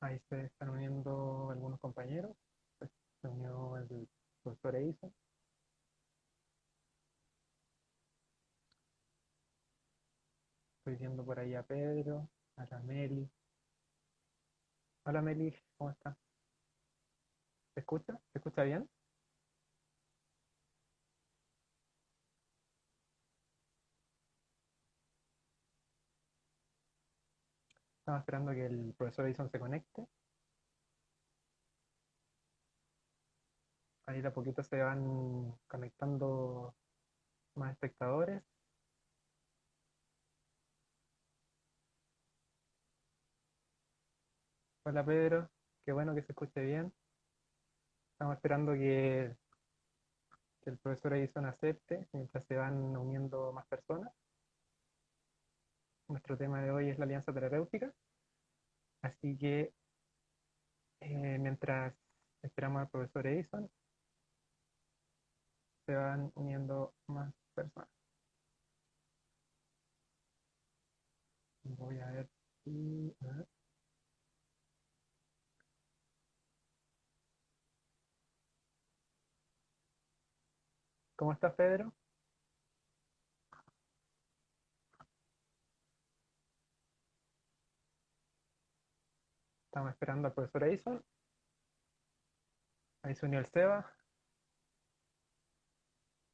Ahí se están uniendo algunos compañeros. Pues, se unió el profesor Edison. Estoy viendo por ahí a Pedro, a la Meli. Hola Meli, ¿cómo estás? ¿Te escucha? ¿Te escucha bien? Estaba esperando que el profesor Edison se conecte. Ahí de a poquito se van conectando más espectadores. Hola Pedro, qué bueno que se escuche bien. Estamos esperando que el profesor Edison acepte mientras se van uniendo más personas. Nuestro tema de hoy es la alianza terapéutica, así que mientras esperamos al profesor Edison, se van uniendo más personas. Voy a ver si... a ver. ¿Cómo estás, Pedro? Estamos esperando al profesor Edison. Ahí se unió el Seba.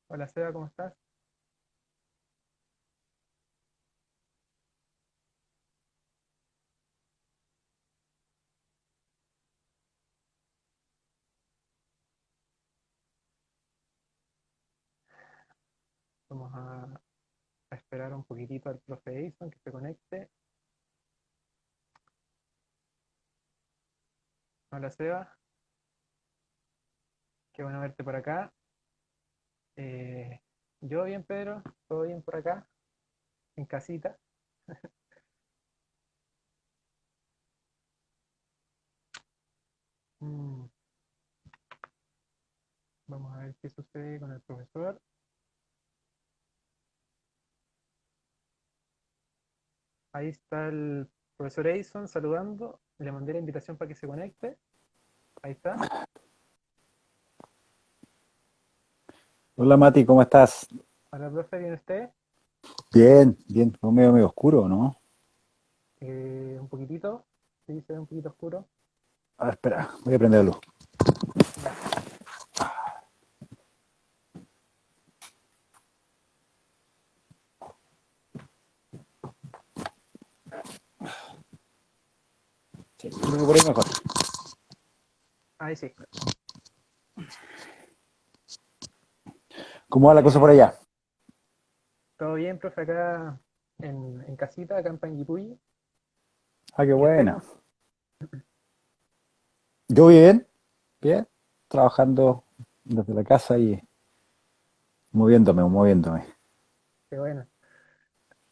Hola Seba, ¿cómo estás? Vamos a esperar un poquitito al profe Edison que se conecte. Hola Seba, qué bueno verte por acá. Eh, yo bien, Pedro, todo bien por acá, en casita. Mm, vamos a ver qué sucede con el profesor. Ahí está el profesor Edison saludando. Le mandé la invitación para que se conecte. Ahí está. Hola Mati, ¿cómo estás? Hola, profe, ¿viene usted? Bien, bien, fue medio oscuro, ¿no? Un poquitito. Sí, se ve un poquito oscuro. A ver, espera, voy a prender la luz. Ya. Sí, creo que por ahí mejor. Ahí sí. ¿Cómo va la cosa por Eh, allá? todo bien, profe, acá en casita, acá en Panguipulli. Ah, qué ¿Y usted buena. cómo? Yo bien, bien, trabajando desde la casa y moviéndome. Qué bueno.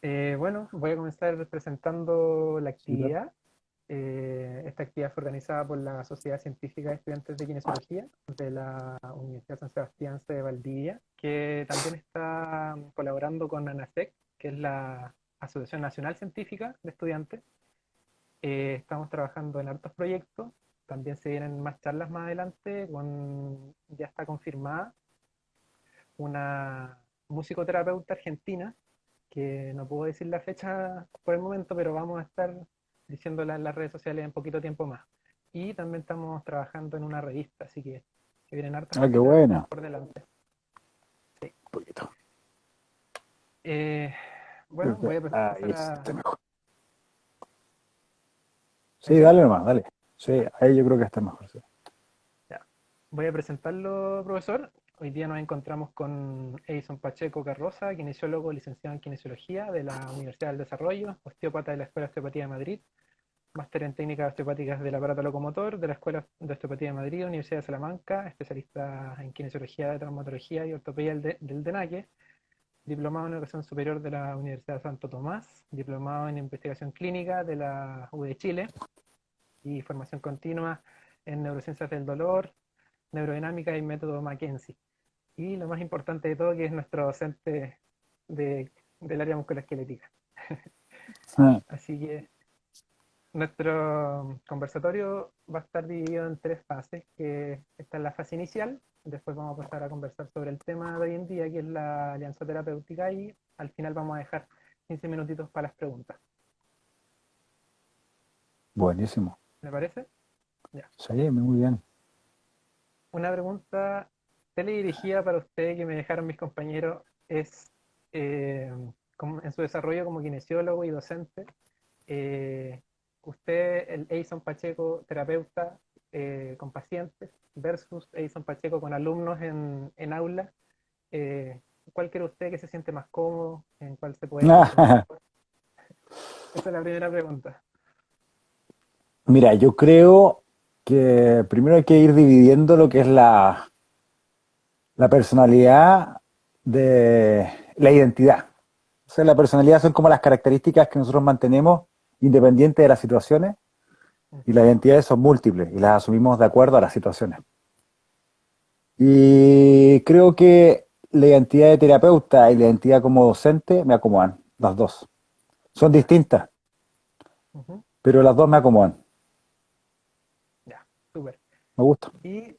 Bueno, voy a comenzar presentando la Sí, claro. actividad. Esta actividad fue organizada por la Sociedad Científica de Estudiantes de Kinesiología de la Universidad San Sebastián de Valdivia, que también está colaborando con ANASEC, que es la Asociación Nacional Científica de Estudiantes. Estamos trabajando en hartos proyectos. También se vienen más charlas más adelante. Ya está confirmada una musicoterapeuta argentina, que no puedo decir la fecha por el momento, pero vamos a estar diciéndola en las redes sociales en poquito tiempo más. Y también estamos trabajando en una revista, así que se vienen hartas Ah, qué cositas buena. por delante. Sí. Un poquito. Eh, bueno, voy a Ahí pasar está a... mejor. ¿Ahí Sí, sí? dale nomás, dale. Sí, ahí yo creo que está mejor. Sí. Ya. Voy a presentarlo, profesor. Hoy día nos encontramos con Edison Pacheco Carroza, kinesiólogo licenciado en kinesiología de la Universidad del Desarrollo, osteópata de la Escuela de Osteopatía de Madrid, máster en técnicas osteopáticas del aparato locomotor de la Escuela de Osteopatía de Madrid, Universidad de Salamanca, especialista en kinesiología de traumatología y ortopedia del DENAQUE, diplomado en educación superior de la Universidad de Santo Tomás, diplomado en investigación clínica de la U de Chile y formación continua en neurociencias del dolor, neurodinámica y método Mackenzie. Y lo más importante de todo, que es nuestro docente del área musculoesquelética. Ah, Así que Nuestro conversatorio va a estar dividido en tres fases, que esta es la fase inicial, después vamos a pasar a conversar sobre el tema de hoy en día, que es la alianza terapéutica, y al final vamos a dejar 15 minutitos para las preguntas. Buenísimo. ¿Me parece? Ya. Sí, muy bien. Una pregunta teledirigida para usted que me dejaron mis compañeros es, eh, en su desarrollo como kinesiólogo y docente, eh, usted, el Edison Pacheco, terapeuta con pacientes, versus Edison Pacheco con alumnos en aula, eh, ¿cuál cree usted que se siente más cómodo? ¿En cuál se puede desempeñar mejor? Esa es la primera pregunta. Mira, yo creo que primero hay que ir dividiendo lo que es la personalidad de la identidad. O sea, la personalidad son como las características que nosotros mantenemos independientes de las situaciones y las Ujú. identidades son múltiples y las asumimos de acuerdo a las situaciones. Y creo que la identidad de terapeuta y la identidad como docente me acomodan, las dos. Son Ya, distintas, ujú, pero las dos me acomodan. ya, súper. Me gusta. Y,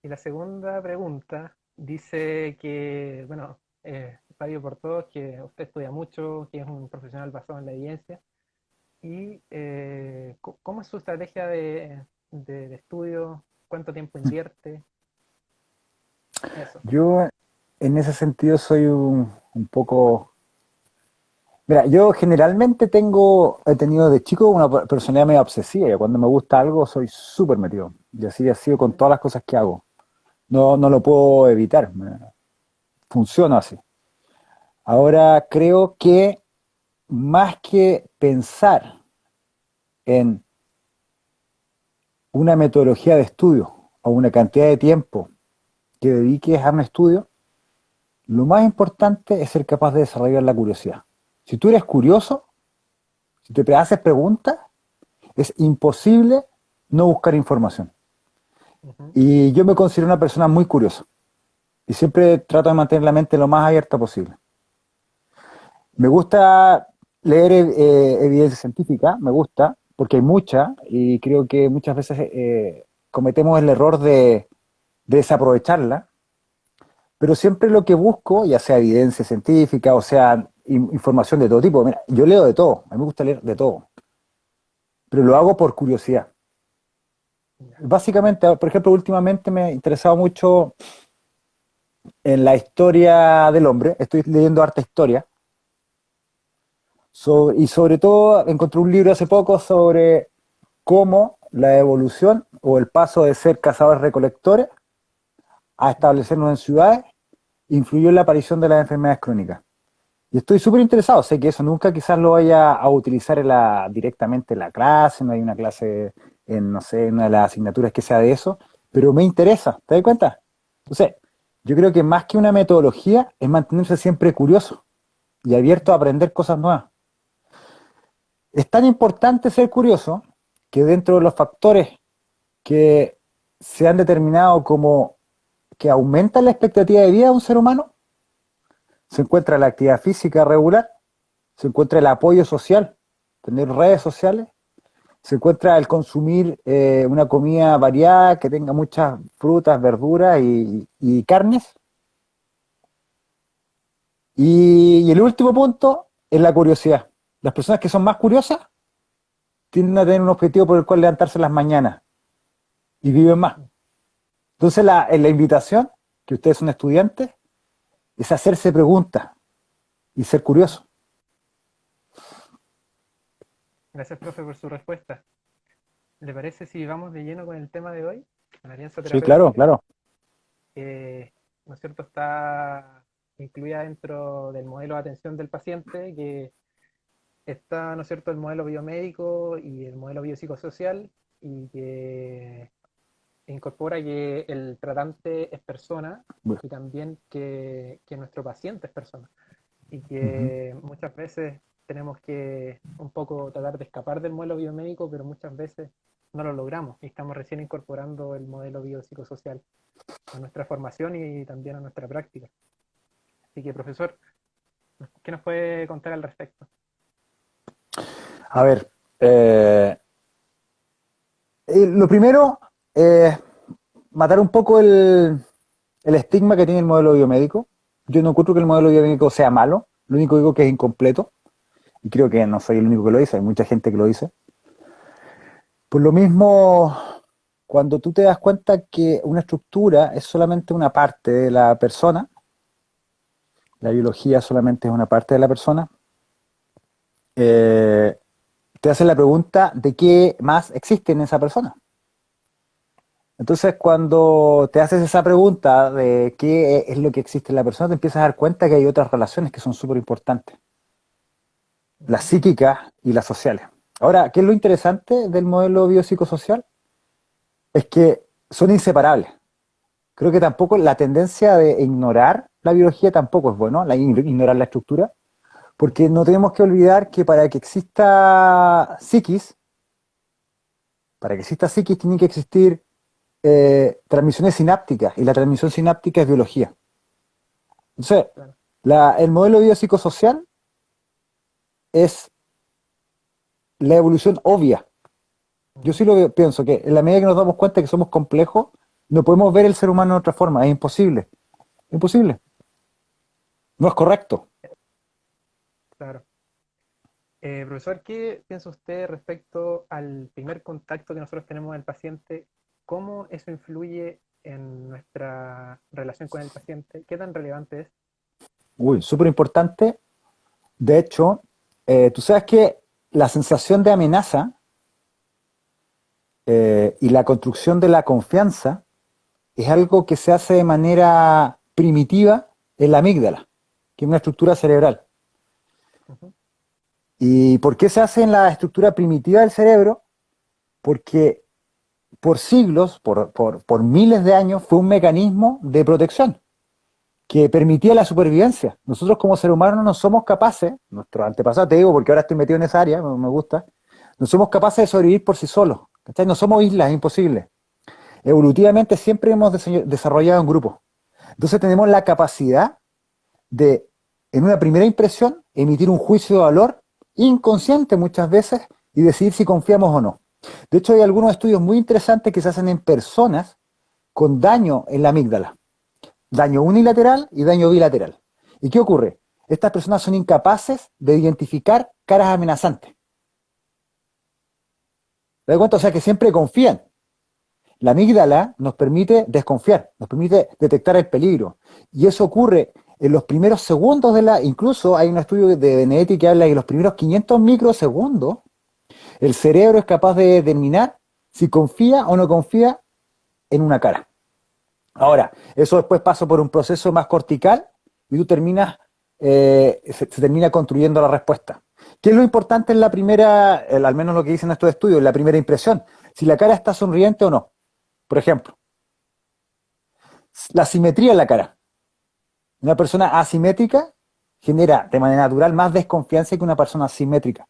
y la segunda pregunta dice que, bueno, sabido por todos que usted estudia mucho, que es un profesional basado en la evidencia. ¿Y cómo es su estrategia de estudio? ¿Cuánto tiempo invierte? Eso. Yo en ese sentido soy un poco. Mira, yo generalmente he tenido de chico una personalidad medio obsesiva. Y cuando me gusta algo soy súper metido. Y así ha sido con Ujú, todas las cosas que hago. No, no lo puedo evitar. Funciona así. Ahora creo que más que pensar en una metodología de estudio o una cantidad de tiempo que dediques a un estudio, lo más importante es ser capaz de desarrollar la curiosidad. Si tú eres curioso, si te haces preguntas, es imposible no buscar información. ujú, Y yo me considero una persona muy curiosa y siempre trato de mantener la mente lo más abierta posible. Me gusta leer evidencia científica, me gusta, porque hay mucha y creo que muchas veces cometemos el error de desaprovecharla, pero siempre lo que busco, ya sea evidencia científica o sea información de todo tipo, mira, yo leo de todo, a mí me gusta leer de todo, pero lo hago por curiosidad. ya. Básicamente, por ejemplo, últimamente me ha interesado mucho en la historia del hombre, estoy leyendo harta historia, y sobre todo encontré un libro hace poco sobre cómo la evolución o el paso de ser cazadores-recolectores a Ujú. establecernos en ciudades influyó en la aparición de las enfermedades crónicas. Y estoy súper interesado, sé que eso nunca quizás lo vaya a utilizar directamente en la clase, no hay una clase en, no sé, en una de las asignaturas que sea de eso, pero me interesa, ¿te das cuenta? Entonces, yo creo que más que una metodología es mantenerse siempre curioso y abierto a aprender cosas nuevas. Es tan importante ser curioso que dentro de los factores que se han determinado como que aumentan la expectativa de vida de un ser humano, se encuentra la actividad física regular, se encuentra el apoyo social, tener redes sociales, se encuentra el consumir una comida variada que tenga muchas frutas, verduras y carnes. Y el último punto es la curiosidad. Las personas que son más curiosas tienden a tener un objetivo por el cual levantarse en las mañanas y viven más. Entonces la invitación, que ustedes son estudiantes, es hacerse preguntas y ser curioso. Gracias, profe, por su respuesta. ¿Le parece si vamos de lleno con el tema de hoy? La alianza Sí, claro, terapéutica, claro. que, ¿no es cierto?, está incluida dentro del modelo de atención del paciente, que está, ¿no es cierto?, el modelo biomédico y el modelo biopsicosocial, y que incorpora que el tratante es persona y también que nuestro paciente es persona. Y Ujú. que muchas veces tenemos que un poco tratar de escapar del modelo biomédico, pero muchas veces no lo logramos y estamos recién incorporando el modelo biopsicosocial a nuestra formación y también a nuestra práctica. Así que, profesor, ¿qué nos puede contar al respecto? A ver, lo primero es matar un poco el estigma que tiene el modelo biomédico. Yo no encuentro que el modelo biomédico sea malo, lo único que digo que es incompleto, y creo que no soy el único que lo dice, hay mucha gente que lo dice. Por lo mismo, cuando tú te das cuenta que una estructura es solamente una parte de la persona, la biología solamente es una parte de la persona, eh, te haces la pregunta de qué más existe en esa persona. Entonces, cuando te haces esa pregunta de qué es lo que existe en la persona, te empiezas a dar cuenta que hay otras relaciones que son súper importantes, las Ujú. psíquicas y las sociales. Ahora, ¿qué es lo interesante del modelo biopsicosocial? Es que son inseparables. Creo que tampoco la tendencia de ignorar la biología tampoco es bueno, ignorar la estructura, porque no tenemos que olvidar que para que exista psiquis tiene que existir transmisiones sinápticas, y la transmisión sináptica es biología. Entonces, Claro. el modelo biopsicosocial es la evolución obvia. Yo Ujú. sí pienso que en la medida que nos damos cuenta que somos complejos, no podemos ver el ser humano de otra forma, es imposible. Imposible. No es correcto. Claro. Profesor, ¿qué piensa usted respecto al primer contacto que nosotros tenemos con el paciente? ¿Cómo eso influye en nuestra relación con el paciente? ¿Qué tan relevante es? Uy, súper importante. De hecho, tú sabes que la sensación de amenaza y la construcción de la confianza es algo que se hace de manera primitiva en la amígdala, que es una estructura cerebral. Ujú. ¿Y por qué se hace en la estructura primitiva del cerebro? Porque por siglos, por miles de años, fue un mecanismo de protección que permitía la supervivencia. Nosotros como seres humanos no somos capaces, nuestros antepasados, te digo porque ahora estoy metido en esa área, me gusta, no somos capaces de sobrevivir por sí solos. ¿Cachai? No somos islas, es imposible. Evolutivamente siempre hemos desarrollado en grupos. Entonces tenemos la capacidad de, en una primera impresión, emitir un juicio de valor inconsciente muchas veces y decidir si confiamos o no. De hecho, hay algunos estudios muy interesantes que se hacen en personas con daño en la amígdala. Daño unilateral y daño bilateral. ¿Y qué ocurre? Estas personas son incapaces de identificar caras amenazantes. ¿Te das cuenta? O sea que siempre confían. La amígdala nos permite desconfiar, nos permite detectar el peligro. Y eso ocurre en los primeros segundos incluso hay un estudio de Benedetti que habla de que los primeros 500 microsegundos el cerebro es capaz de determinar si confía o no confía en una cara. Ahora, eso después pasa por un proceso más cortical y tú se termina construyendo la respuesta. ¿Qué es lo importante en la primera, al menos lo que dicen estos estudios, en la primera impresión? Si la cara está sonriente o no. Por ejemplo, la simetría en la cara. Una persona asimétrica genera de manera natural más desconfianza que una persona simétrica.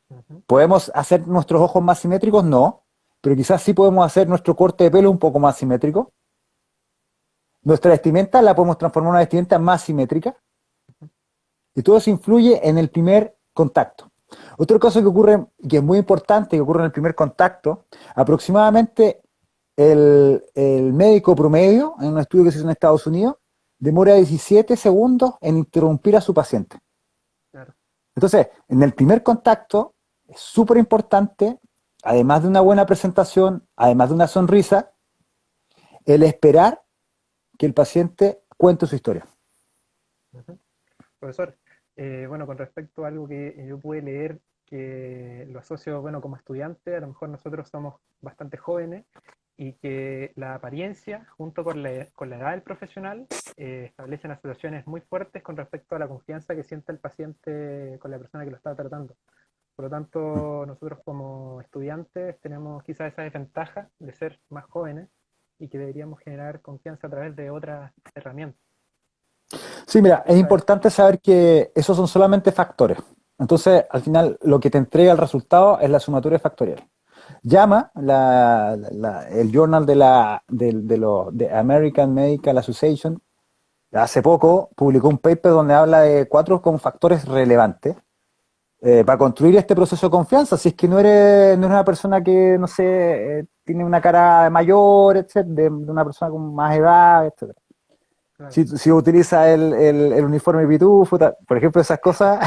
Ujú. ¿Podemos hacer nuestros ojos más simétricos? No, pero quizás sí podemos hacer nuestro corte de pelo un poco más simétrico. Nuestra vestimenta la podemos transformar en una vestimenta más simétrica. Y todo eso influye en el primer contacto. Otra cosa que ocurre, que es muy importante, que ocurre en el primer contacto, aproximadamente el médico promedio, en un estudio que se hizo en Estados Unidos, demora 17 segundos en interrumpir a su paciente. Claro. Entonces, en el primer contacto es súper importante, además de una buena presentación, además de una sonrisa, el esperar que el paciente cuente su historia. Ujú. Profesor, bueno, con respecto a algo que yo pude leer, que lo asocio, bueno, como estudiante, a lo mejor nosotros somos bastante jóvenes y que la apariencia, junto con la edad del profesional, establecen asociaciones muy fuertes con respecto a la confianza que siente el paciente con la persona que lo está tratando. Por lo tanto, nosotros como estudiantes tenemos quizás esa desventaja de ser más jóvenes y que deberíamos generar confianza a través de otras herramientas. Sí, ¿Qué mira, es piensa de eso? importante saber que esos son solamente factores. Entonces, al final, lo que te entrega el resultado es la sumatoria factorial. Llama el journal de American Medical Association, hace poco publicó un paper donde habla de cuatro como factores relevantes para construir este proceso de confianza. Si es que no eres una persona que, no sé, tiene una cara mayor, etcétera, de una persona con más edad, etcétera. Claro. Si utiliza el uniforme pitufo, por ejemplo, esas cosas,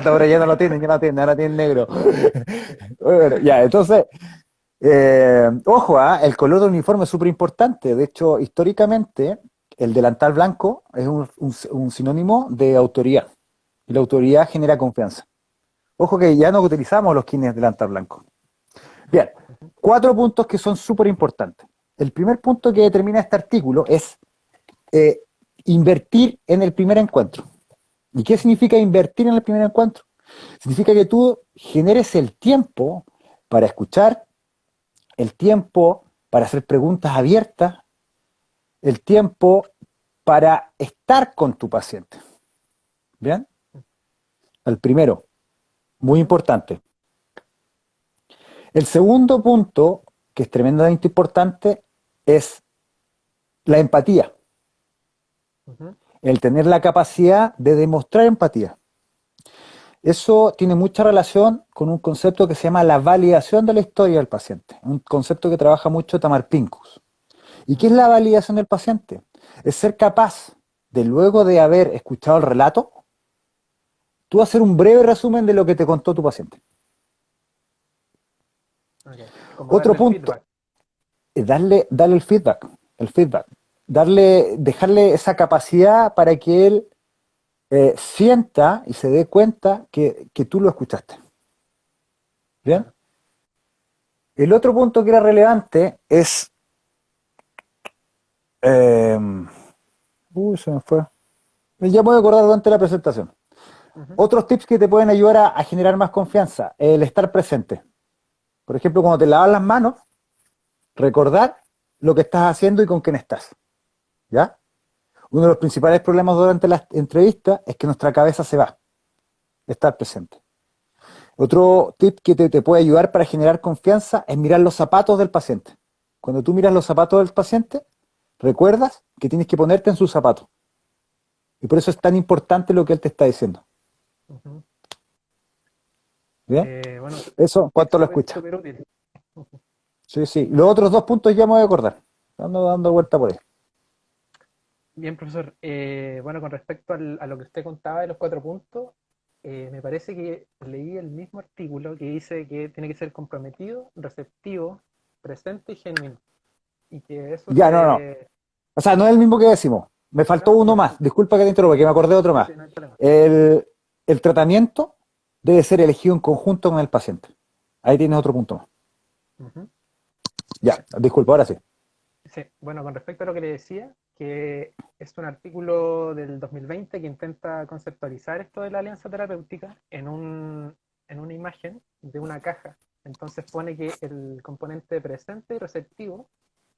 ahora ya no lo tienen, ahora tienen negro. Sí. Bueno, ya, entonces, ojo, el color del uniforme es súper importante. De hecho, históricamente, el delantal blanco es un sinónimo de autoridad. Y la autoridad genera confianza. Ojo que ya no utilizamos los kines delantal blanco. Bien, Ujú. 4 puntos que son súper importantes. El primer punto que determina este artículo es eh, invertir en el primer encuentro. ¿Y qué significa invertir en el primer encuentro? Significa que tú generes el tiempo para escuchar, el tiempo para hacer preguntas abiertas, el tiempo para estar con tu paciente. ¿Bien? El primero, muy Ujú. importante. El segundo punto, que es tremendamente importante, es la empatía, Ujú. el tener la capacidad de demostrar empatía. Eso tiene mucha relación con un concepto que se llama la validación de la historia del paciente, un concepto que trabaja mucho Tamar Pincus. ¿Y qué es Ujú. la validación del paciente? Es ser capaz de, luego de haber escuchado el relato, tú hacer un breve resumen de lo que te contó tu paciente. Ok. Como Otro darle el punto feedback. es darle el feedback, dejarle esa capacidad para que él sienta y se dé cuenta que tú lo escuchaste. ¿Bien? Claro. El otro punto que era relevante es... eh, se me fue. Ya me voy a acordar durante la presentación. Ujú. Otros tips que te pueden ayudar a generar más confianza, el estar presente. Por ejemplo, cuando te lavas las manos, recordar lo que estás haciendo y con quién estás. ¿Ya? Uno de los principales problemas durante las entrevistas es que nuestra cabeza se va. Estar presente. Otro tip que te puede ayudar para generar confianza es mirar los zapatos del paciente. Cuando tú miras los zapatos del paciente, recuerdas que tienes que ponerte en sus zapatos. Y por eso es tan importante lo que él te está diciendo. Ujú. ¿Bien? Bueno, Eso, tip ¿cuánto lo súper, escucha? súper útil. Ujú. Sí, sí. Los otros 2 puntos ya me voy a acordar. Ando dando vuelta por ahí. Bien, profesor. Bueno, con respecto a lo que usted contaba de los 4 puntos, me parece que leí el mismo artículo que dice que tiene que ser comprometido, receptivo, presente y genuino. Y que eso Ya, no, no. se... O sea, no es el mismo que decimos. Me faltó No, uno no, más. Disculpa que te interrumpa, que me acordé de otro sí, más. sí, no hay problema. El, el tratamiento debe ser elegido en conjunto con el paciente. Ahí tienes otro punto más. Ujú. Ya, disculpa, ahora sí. Sí, bueno, con respecto a lo que le decía, que es un artículo del 2020 que intenta conceptualizar esto de la alianza terapéutica en una imagen de una caja. Entonces pone que el componente presente y receptivo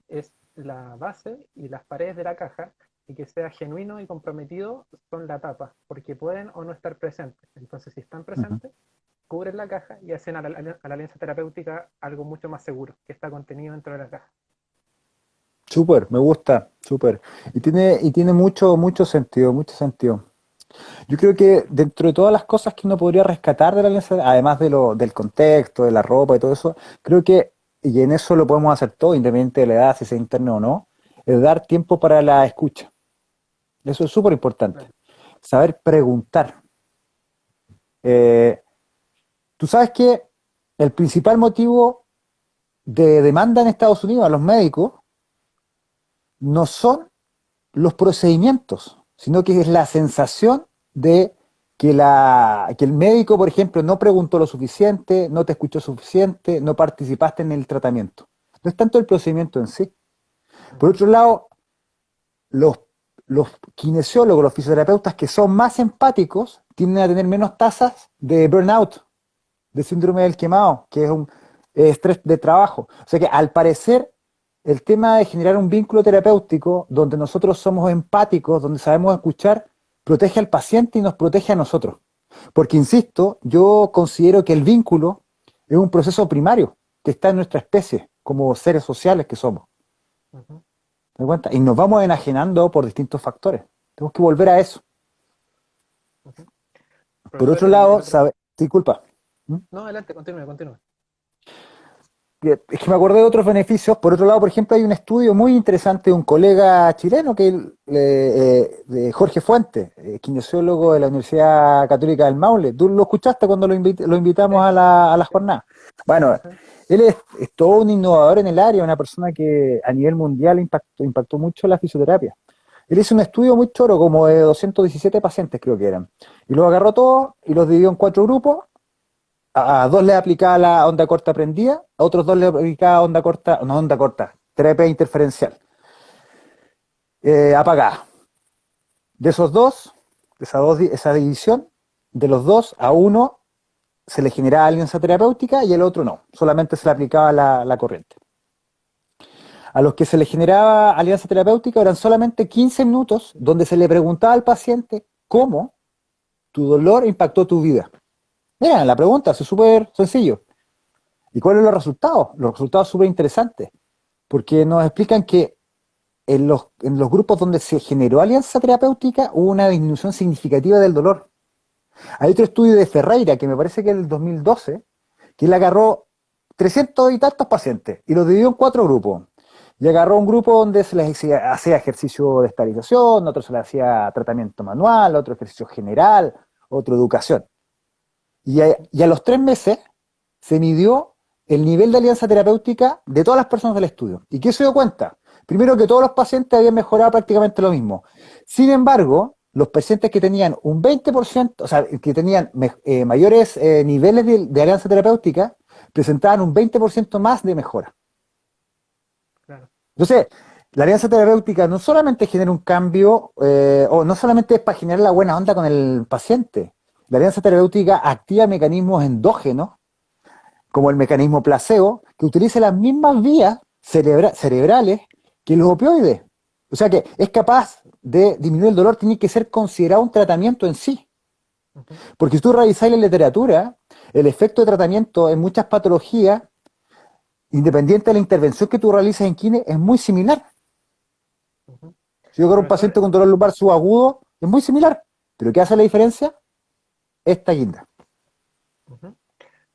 es la base y las paredes de la caja, y que sea genuino y comprometido son la tapa, porque pueden o no estar presentes. Entonces, si están Ujú. presentes, cubren la caja y hacen a la alianza terapéutica algo mucho más seguro, que está contenido dentro de la caja. Súper, me gusta, súper. Y tiene mucho, mucho sentido, mucho sentido. Yo creo que dentro de todas las cosas que uno podría rescatar de la alianza, además del contexto, de la ropa y todo eso, creo que, y en eso lo podemos hacer todo, independiente de la edad, si sea interno o no, es dar tiempo para la escucha. Eso es súper importante. Claro. Saber preguntar. Eh, Tú sabes que el principal motivo de demanda en Estados Unidos a los médicos no son los procedimientos, sino que es la sensación de que el médico, por ejemplo, no preguntó lo suficiente, no te escuchó suficiente, no participaste en el tratamiento. No es tanto el procedimiento en sí. Por Ujú. otro lado, los, los kinesiólogos, los fisioterapeutas que son más empáticos, tienden a tener menos tasas de burnout, de síndrome del quemado, que es un estrés de trabajo. O sea que al parecer el tema de generar un vínculo terapéutico donde nosotros somos empáticos, donde sabemos escuchar, protege al paciente y nos protege a nosotros. Porque, insisto, yo considero que el vínculo es un proceso primario que está en nuestra especie, como seres sociales que somos. Ujú. ¿Te das cuenta? Y nos vamos enajenando por distintos factores. Tenemos que volver a eso. Ujú. Por Profesor, otro lado, el otro... sabe... Disculpa. ¿Mm? No, adelante, continúe, continúe. Es que me acordé de otros beneficios. Por otro lado, por ejemplo, hay un estudio muy interesante de un colega chileno, de Jorge Fuentes, kinesiólogo de la Universidad Católica del Maule. ¿Tú lo escuchaste cuando lo invitamos Sí, a la sí, jornada? sí, Bueno, sí. él es todo un innovador en el área, una persona que a nivel mundial impactó mucho la fisioterapia. Él hizo un estudio muy choro, como de 217 pacientes creo que eran. Y los agarró todos y los dividió en 4 grupos. A dos le aplicaba la onda corta prendida, a otros dos le aplicaba onda corta, no onda corta, terapia interferencial, apagada. De esos dos, esa división, de los dos, a uno se le generaba alianza terapéutica y al otro no, solamente se le aplicaba la corriente. A los que se le generaba alianza terapéutica eran solamente 15 minutos donde se le preguntaba al paciente cómo tu dolor impactó tu vida. Mira, la pregunta es súper sencillo. ¿Y cuáles son los resultados? Los resultados súper interesantes, porque nos explican que en los grupos donde se generó alianza terapéutica hubo una disminución significativa del dolor. Hay otro estudio de Ferreira, que me parece que es del 2012, que él agarró 300 y tantos pacientes y los dividió en 4 grupos. Y agarró un grupo donde se les hacía ejercicio de estabilización, otro se les hacía tratamiento manual, otro ejercicio general, otro educación. Y a los 3 meses se midió el nivel de alianza terapéutica de todas las personas del estudio. ¿Y qué se dio cuenta? Primero que todos los pacientes habían mejorado prácticamente lo mismo. Sin embargo, los pacientes que tenían un 20%, o sea, que tenían mayores niveles de alianza terapéutica, presentaban un 20% más de mejora. Claro. Entonces, la alianza terapéutica no solamente genera un cambio, o no solamente es para generar la buena onda con el paciente. La alianza terapéutica activa mecanismos endógenos como el mecanismo placebo, que utiliza las mismas vías cerebrales que los opioides. O sea que es capaz de disminuir el dolor, tiene que ser considerado un tratamiento en sí. Ujú, Porque si tú revisas la literatura, el efecto de tratamiento en muchas patologías, independiente de la intervención que tú realices en kine, es muy similar. ujú. Si yo agarro un paciente Profesor, con dolor lumbar subagudo, es muy similar. Pero ¿qué hace la diferencia? Esta guinda. ujú.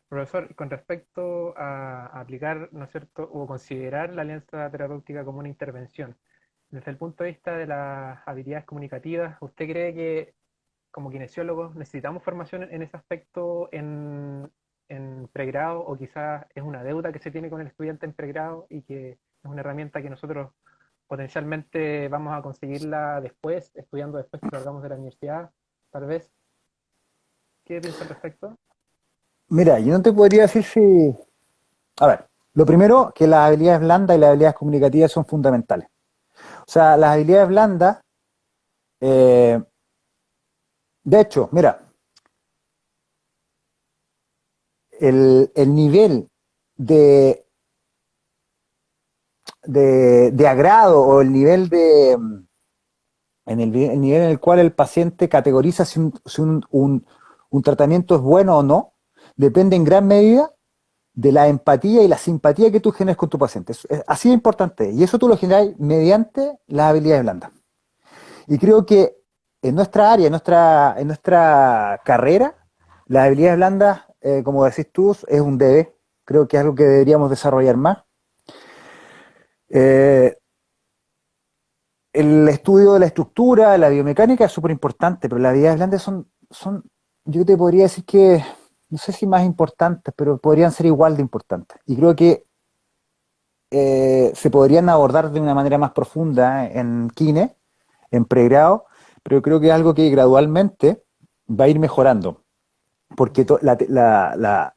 Profesor, con respecto a aplicar, ¿no es cierto?, o considerar la alianza terapéutica como una intervención, desde el punto de vista de las habilidades comunicativas, ¿usted cree que como kinesiólogos necesitamos formación en ese aspecto en pregrado o quizás es una deuda que se tiene con el estudiante en pregrado y que es una herramienta que nosotros potencialmente vamos a conseguirla después, estudiando después que salgamos de la universidad, tal vez? ¿Qué piensa al respecto? Mira, yo no te podría decir si... A ver, lo primero, que las habilidades blandas y las habilidades comunicativas son fundamentales. O sea, las habilidades blandas, eh, de hecho, mira, el nivel de, de agrado o el nivel el nivel en el cual el paciente categoriza si un tratamiento es bueno o no, depende en gran medida de la empatía y la simpatía que tú generes con tu paciente. Es así de importante. Y eso tú lo generas mediante las habilidades blandas. Y creo que en nuestra área, en nuestra carrera, las habilidades blandas, como decís tú, es un debe. Creo que es algo que deberíamos desarrollar más. Eh, el estudio de la estructura, de la biomecánica es súper importante, pero las habilidades blandas yo te podría decir que, no sé si más importantes, pero podrían ser igual de importantes. Y creo que se podrían abordar de una manera más profunda en kine, en pregrado, pero creo que es algo que gradualmente va a ir mejorando, porque Ujú. la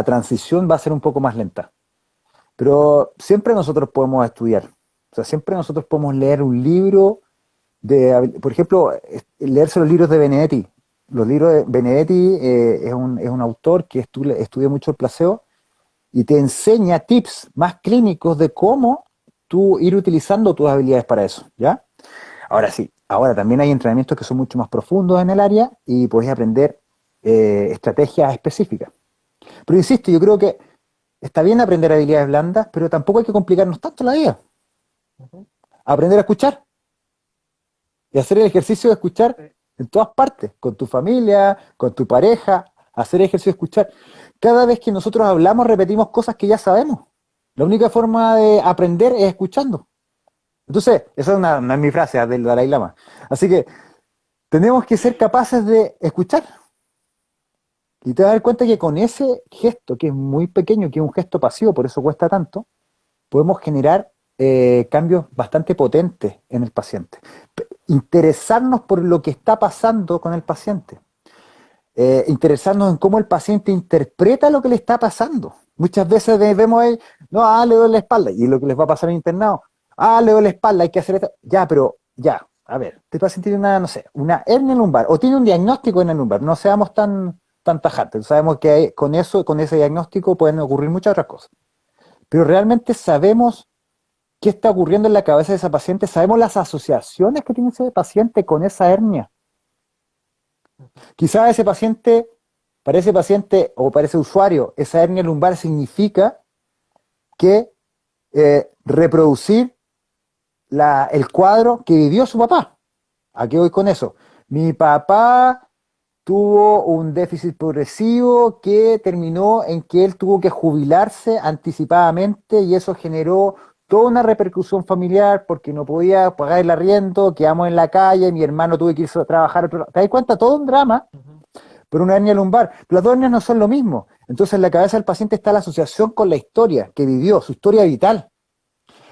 transición va a ser un poco más lenta. Pero siempre nosotros podemos estudiar, o sea, siempre nosotros podemos leer un libro por ejemplo, leerse los libros de Benedetti. Los libros de Benedetti es un autor que estudia mucho el placebo y te enseña tips más clínicos de cómo tú ir utilizando tus habilidades para eso, ¿ya? Ahora sí, ahora también hay entrenamientos que son mucho más profundos en el área y puedes aprender estrategias específicas. Pero insisto, yo creo que está bien aprender habilidades blandas, pero tampoco hay que complicarnos tanto la vida. Ujú. Aprender a escuchar y hacer el ejercicio de escuchar Sí, en todas partes, con tu familia, con tu pareja, hacer ejercicio de escuchar. Cada vez que nosotros hablamos, repetimos cosas que ya sabemos. La única forma de aprender es escuchando. Entonces, esa no es mi frase, es del Dalai Lama. Así que tenemos que ser capaces de escuchar. Y te vas a dar cuenta que con ese gesto, que es muy pequeño, que es un gesto pasivo, por eso cuesta tanto, podemos generar cambios bastante potentes en el paciente. Interesarnos por lo que está pasando con el paciente. Interesarnos en cómo el paciente interpreta lo que le está pasando. Muchas veces vemos ahí, no, le duele la espalda, y lo que les va a pasar en internado, le duele la espalda, hay que hacer esto. Ya, pero ya, a ver, este paciente tiene una, no sé, una hernia lumbar, o tiene un diagnóstico de hernia lumbar, no seamos tan tajantes, sabemos que con ese diagnóstico pueden ocurrir muchas otras cosas. Pero realmente sabemos qué está ocurriendo en la cabeza de esa paciente, sabemos las asociaciones que tiene ese paciente con esa hernia. Quizás para ese paciente o para ese usuario, esa hernia lumbar significa que reproducir el cuadro que vivió su papá. ¿A qué voy con eso? Mi papá tuvo un déficit progresivo que terminó en que él tuvo que jubilarse anticipadamente y eso generó toda una repercusión familiar porque no podía pagar el arriendo, quedamos en la calle, mi hermano tuvo que irse a trabajar. ¿Te das cuenta? Todo un drama por una hernia lumbar. Pero las dos hernias no son lo mismo. Entonces en la cabeza del paciente está la asociación con la historia que vivió, su historia vital.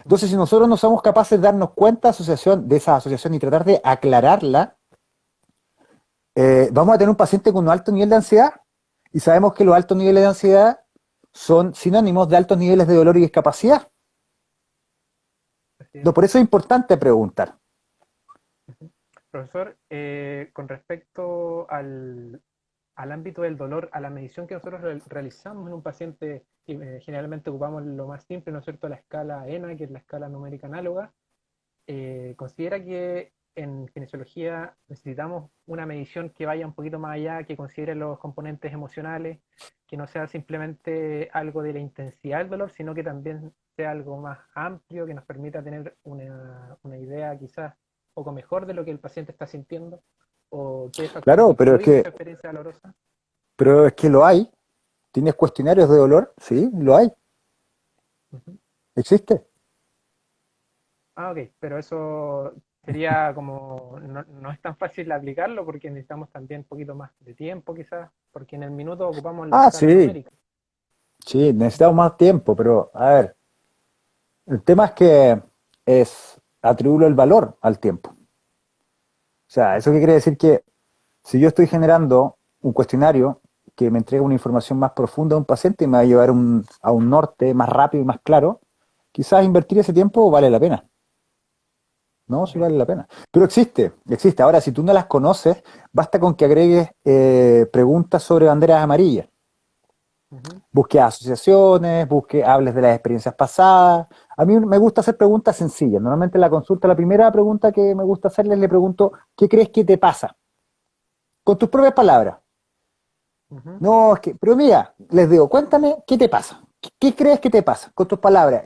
Entonces si nosotros no somos capaces de darnos cuenta de esa asociación y tratar de aclararla, vamos a tener un paciente con un alto nivel de ansiedad y sabemos que los altos niveles de ansiedad son sinónimos de altos niveles de dolor y discapacidad. No, por eso es importante preguntar. Profesor, con respecto al ámbito del dolor, a la medición que nosotros realizamos en un paciente, generalmente ocupamos lo más simple, ¿no es cierto?, la escala ENA, que es la escala numérica análoga. ¿Considera que en kinesiología necesitamos una medición que vaya un poquito más allá, que considere los componentes emocionales, que no sea simplemente algo de la intensidad del dolor, sino que también sea algo más amplio, que nos permita tener una idea quizás un poco mejor de lo que el paciente está sintiendo? ¿O qué factores Claro, pero influyen en su experiencia dolorosa? pero es que lo hay. ¿Tienes cuestionarios de dolor? Sí, lo hay. Existe. Ok, pero eso sería como, no es tan fácil aplicarlo porque necesitamos también un poquito más de tiempo quizás, porque en el minuto ocupamos la escala Sí, numérica. sí, necesitamos más tiempo, pero a ver, el tema es que es atribuirle el valor al tiempo. O sea, ¿eso qué quiere decir? Que si yo estoy generando un cuestionario que me entrega una información más profunda de un paciente y me va a llevar a un norte más rápido y más claro, quizás invertir ese tiempo vale la pena. No, sí Ok. vale la pena. Pero existe. Ahora, si tú no las conoces, basta con que agregues preguntas sobre banderas amarillas. Ujú. Busque asociaciones, hables de las experiencias pasadas. A mí me gusta hacer preguntas sencillas. Normalmente en la consulta, la primera pregunta que me gusta hacerles, le pregunto, ¿qué crees que te pasa? Con tus propias palabras. Ujú. No, pero mira, les digo, cuéntame, ¿qué te pasa? ¿Qué crees que te pasa? Con tus palabras.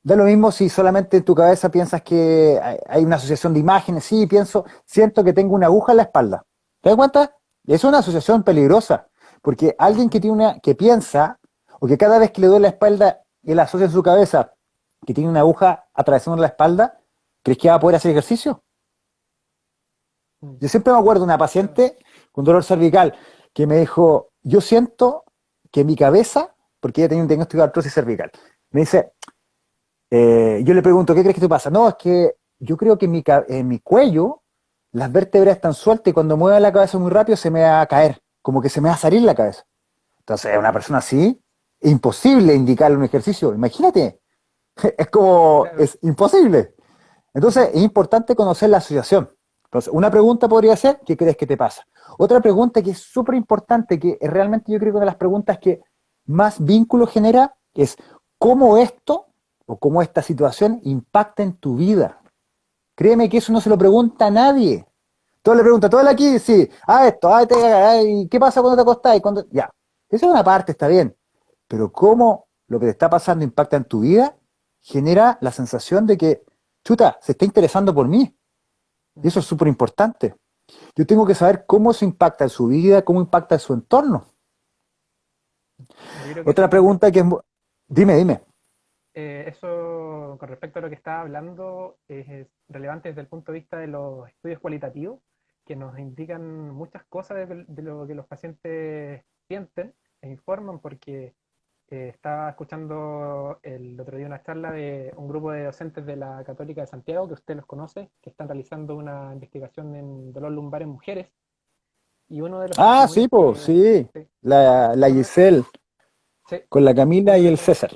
Da lo mismo si solamente en tu cabeza piensas que hay una asociación de imágenes. Sí, siento que tengo una aguja en la espalda. ¿Te das cuenta? Es una asociación peligrosa, porque alguien que Ujú. que piensa, o que cada vez que le duele la espalda, él asocia en su cabeza que tiene una aguja atravesando la espalda, ¿crees que va a poder hacer ejercicio? Mm. Yo siempre me acuerdo de una Claro. paciente con dolor cervical que me dijo, yo siento que mi cabeza, porque ella tenía un diagnóstico de artrosis cervical, me dice, yo le pregunto, ¿qué crees que te pasa? No, es que yo creo que en mi cuello las vértebras están sueltas y cuando mueva la cabeza muy rápido se me va a caer, como que se me va a salir la cabeza. Entonces, a una persona así, es imposible indicarle un ejercicio. Imagínate, Claro. es imposible. Entonces, Ujú. es importante conocer la asociación. Entonces, una pregunta podría ser, ¿qué crees que te pasa? Otra pregunta que es súper importante, que es realmente yo creo que una de las preguntas que más vínculo genera, es cómo esto o cómo esta situación impacta en tu vida. Créeme que eso no se lo pregunta a nadie. Todo le pregunta, todo el aquí, sí, esto, ¿qué pasa cuando te acostás? Ya, esa es una parte, está bien. Pero cómo lo que te está pasando impacta en tu vida, genera la sensación de que, chuta, se está interesando por mí. Y eso Ujú. es súper importante. Yo tengo que saber cómo eso impacta en su vida, cómo impacta en su entorno. Yo creo que eso Otra es muy, pregunta que dime, dime. eso con respecto a lo que estaba hablando es relevante desde el punto de vista de los estudios cualitativos, que nos indican muchas cosas de lo que los pacientes sienten e informan, porque estaba escuchando el otro día una charla de un grupo de docentes de la Católica de Santiago, que usted los conoce, que están realizando una investigación en dolor lumbar en mujeres, y uno de los Ah, sí, testimonios pues, que, sí. sí, La uno, Giselle, sí, con la Camila uno y de el los César.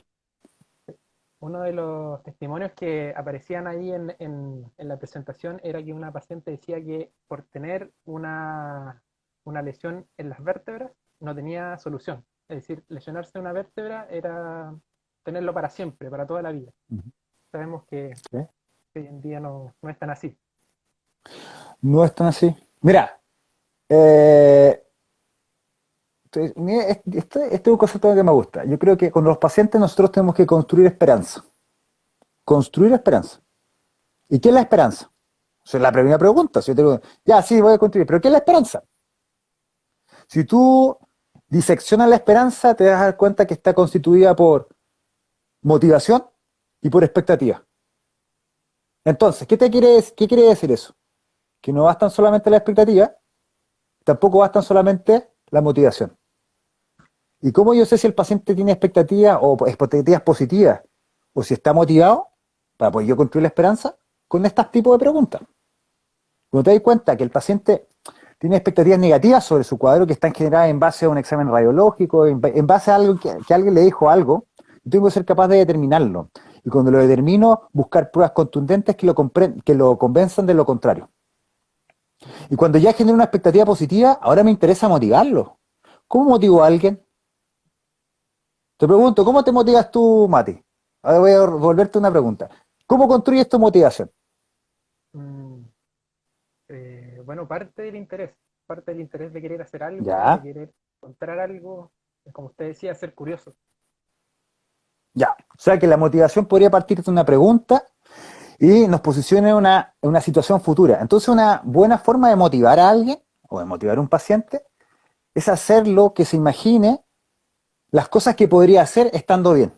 Uno de los testimonios que aparecían ahí en la presentación era que una paciente decía que por tener una lesión en las vértebras no tenía solución. Es decir, lesionarse una vértebra era tenerlo para siempre, para toda la vida. Ujú. Sabemos ¿Sí? que hoy en día no es tan así. No es tan así. Mira, eh, mira, este es un concepto que me gusta. Yo creo que con los pacientes nosotros tenemos que construir esperanza. Construir esperanza. ¿Y qué es la esperanza? Esa es la primera pregunta. Si yo te digo, ya, sí, voy a construir, pero ¿qué es la esperanza? Si tú diseccionas la esperanza, te vas a dar cuenta que está constituida por motivación y por expectativa. Entonces, qué quiere decir eso? Que no bastan solamente la expectativa, tampoco bastan solamente la motivación. ¿Y cómo yo sé si el paciente tiene expectativas o expectativas positivas o si está motivado para poder yo construir la esperanza? Con estos tipos de preguntas. Cuando te das cuenta que el paciente tiene expectativas negativas sobre su cuadro que están generadas en base a un examen radiológico, en base a algo que alguien le dijo algo, yo tengo que ser capaz de determinarlo. Y cuando lo determino, buscar pruebas contundentes que lo convenzan de lo contrario. Ujú. Y cuando ya genero una expectativa positiva, ahora me interesa motivarlo. ¿Cómo motivo a alguien? Te pregunto, ¿cómo te motivas tú, Mati? Ahora voy a volverte una pregunta. ¿Cómo construyes tu motivación? Mm, bueno, parte del interés de querer hacer algo, de Ya, querer encontrar algo, como usted decía, ser curioso. ya. O sea que la motivación podría partir de una pregunta y nos posiciona en una situación futura. Entonces, una buena forma de motivar a alguien o de motivar a un paciente es hacerlo que se imagine las cosas que podría hacer estando bien.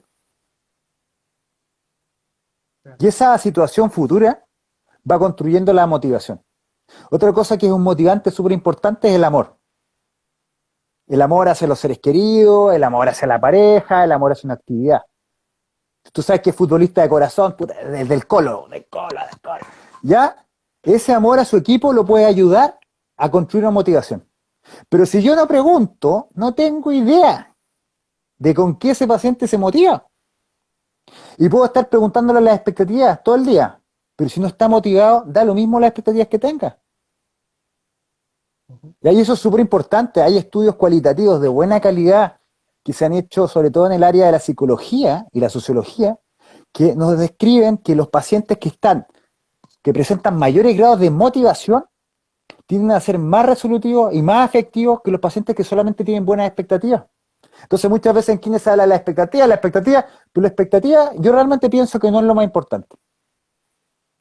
Claro. Y esa situación futura va construyendo la motivación. Otra cosa que es un motivante súper importante es el amor. El amor hacia los seres queridos, el amor hacia la pareja, el amor hacia una actividad. Tú sabes que es futbolista de corazón, puta, desde el colo, del colo, del colo. ¿Ya? Ese amor a su equipo lo puede ayudar a construir una motivación. Pero si yo no pregunto, no tengo idea de con qué ese paciente se motiva. Y puedo estar preguntándole las expectativas todo el día. Pero si no está motivado, da lo mismo las expectativas que tenga. Ujú. Y ahí eso es súper importante. Hay estudios cualitativos de buena calidad que se han hecho sobre todo en el área de la psicología y la sociología, que nos describen que los pacientes que presentan mayores grados de motivación, tienden a ser más resolutivos y más efectivos que los pacientes que solamente tienen buenas expectativas. Entonces muchas veces en quienes se habla de la expectativa yo realmente pienso que no es lo más importante.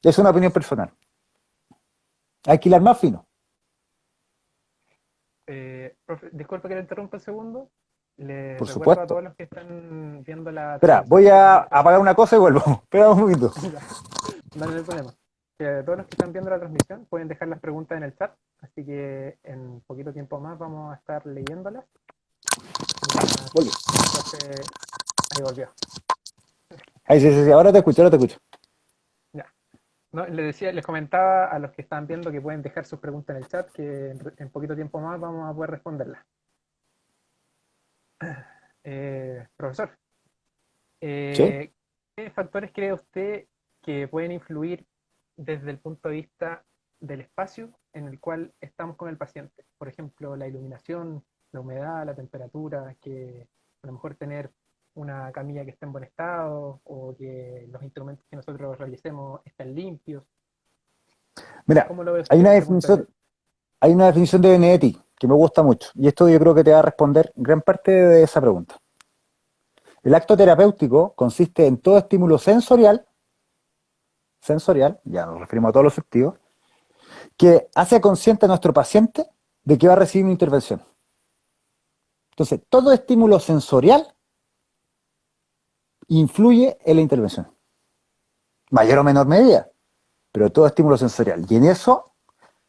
Es una opinión personal. Hay que hilar más fino. Profe, disculpe que le interrumpa un segundo. Les Por recuerdo a supuesto. todos los que están viendo la Espera, voy transmisión que a pueden dejar apagar una cosa y vuelvo. Espera un poquito. ya, no hay problema. Que todos los que están viendo la transmisión pueden dejar las preguntas en el chat, así que en poquito tiempo más vamos a estar leyéndolas mientras Volví. el profe ahí volvió. Ahí sí, sí, sí, ahora te escucho. Ya. No, les decía, les comentaba a los que están viendo que pueden dejar sus preguntas en el chat, que en poquito tiempo más vamos a poder responderlas. Profesor, ¿Sí? Eh, ¿qué factores cree usted que pueden influir desde el punto de vista del espacio en el cual estamos con el paciente? Por ejemplo, la iluminación, la humedad, la temperatura, que a lo mejor tener una camilla que esté en buen estado o que los instrumentos que nosotros realicemos estén limpios. Mira, ¿Cómo lo ve hay usted una desde ese punto de definición, vista? hay una definición de Benedetti que me gusta mucho. Y esto yo creo que te va a responder gran parte de esa pregunta. El acto terapéutico consiste en todo estímulo sensorial, ya nos referimos a todos los sentidos, que hace consciente a nuestro paciente de que va a recibir una intervención. Entonces, todo estímulo sensorial influye en la intervención, mayor o menor medida, pero todo estímulo sensorial. Y en eso,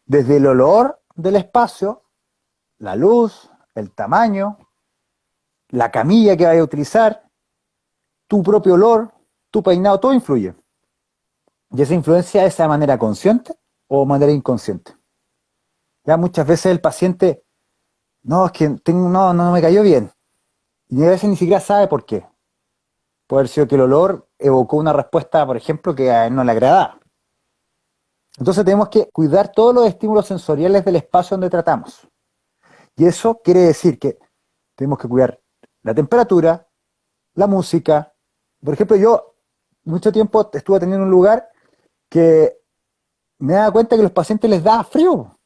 desde el olor del espacio, la luz, el tamaño, la camilla que vaya a utilizar, tu propio olor, tu peinado, todo influye. Y esa influencia es de manera consciente o de manera inconsciente. Ya muchas veces el paciente, no, es que no me cayó bien. Y a veces ni siquiera sabe por qué. Puede haber sido que el olor evocó una respuesta, por ejemplo, que a él no le agradaba. Entonces tenemos que cuidar todos los estímulos sensoriales del espacio donde tratamos. Y eso quiere decir que tenemos que cuidar la temperatura, la música. Por ejemplo, yo mucho tiempo estuve teniendo un lugar que me daba cuenta que a los pacientes les daba frío.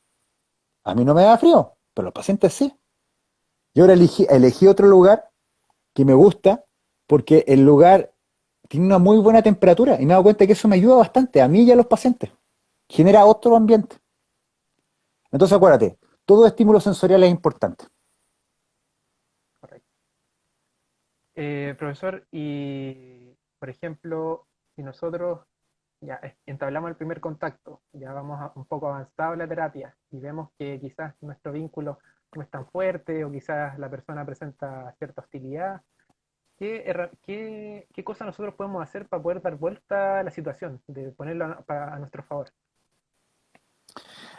A mí no me daba frío, pero a los pacientes sí. Yo ahora elegí otro lugar que me gusta porque el lugar tiene una muy buena temperatura y me he dado cuenta que eso me ayuda bastante a mí y a los pacientes. Genera otro ambiente. Entonces acuérdate, todo estímulo sensorial es importante. Correcto. Profesor, y por ejemplo, si nosotros ya entablamos el primer contacto, ya vamos un poco avanzado en la terapia y vemos que quizás nuestro vínculo no es tan fuerte o quizás la persona presenta cierta hostilidad, ¿qué cosa nosotros podemos hacer para poder dar vuelta a la situación, de ponerlo a nuestro favor?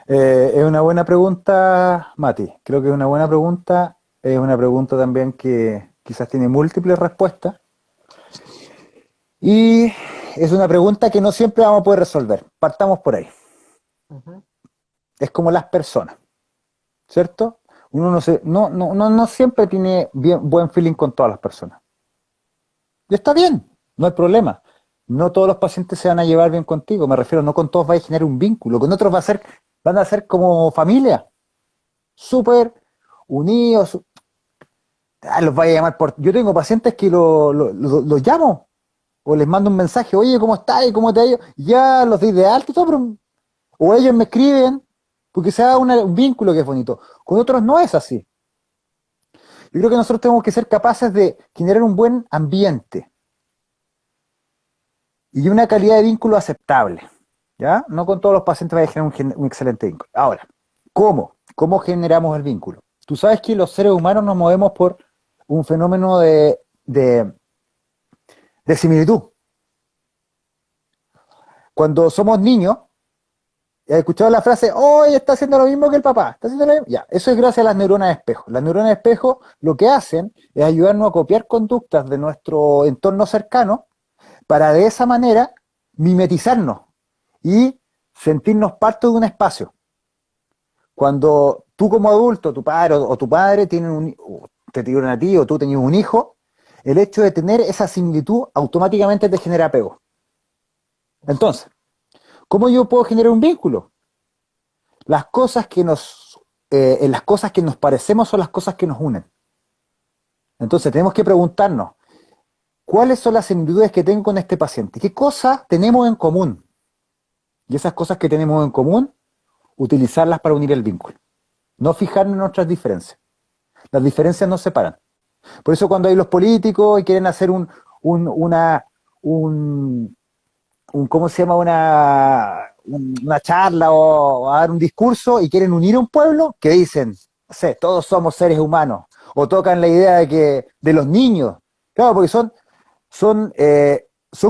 Es una buena pregunta, Mati. Creo que es una buena pregunta. Es una pregunta también que quizás tiene múltiples respuestas. Y es una pregunta que no siempre vamos a poder resolver. Partamos por ahí. Ujú. Es como las personas, ¿cierto? Uno no siempre tiene buen feeling con todas las personas. Y está bien, no hay problema. No todos los pacientes se van a llevar bien contigo. Me refiero, no con todos va a generar un vínculo. Con otros van a ser como familia, súper unidos. Los vaya a llamar por. Yo tengo pacientes que los llamo o les mando un mensaje, oye, ¿cómo estás? ¿Cómo te ha ido? Ya los doy de alto y todo, pero o ellos me escriben, porque se da un vínculo que es bonito. Con otros no es así. Yo creo que nosotros tenemos que ser capaces de generar un buen ambiente y una calidad de vínculo aceptable. ¿Ya? No con todos los pacientes va a generar un excelente vínculo. Ahora, ¿cómo? ¿Cómo generamos el vínculo? Tú sabes que los seres humanos nos movemos por un fenómeno de similitud. Cuando somos niños, he escuchado la frase, oh, ella está haciendo lo mismo que el papá, está haciendo lo mismo. Ya, eso es gracias a las neuronas de espejo. Las neuronas de espejo lo que hacen es ayudarnos a copiar conductas de nuestro entorno cercano para de esa manera mimetizarnos y sentirnos parte de un espacio. Cuando tú como adulto, tu padre o tu padre o te tuvieron a ti o tú tenías un hijo, el hecho de tener esa similitud automáticamente te genera apego. Entonces, ¿cómo yo puedo generar un vínculo? Las cosas que en las cosas que nos parecemos son las cosas que nos unen. Entonces tenemos que preguntarnos, ¿cuáles son las similitudes que tengo con este paciente? ¿Qué cosas tenemos en común? Y esas cosas que tenemos en común, utilizarlas para unir el vínculo. No fijarnos en nuestras diferencias. Las diferencias nos separan. Por eso cuando hay los políticos y quieren hacer un, una, un, ¿cómo se llama? Una charla o a dar un discurso y quieren unir a un pueblo, que dicen, no sé, todos somos seres humanos, o tocan la idea de los niños, claro, porque son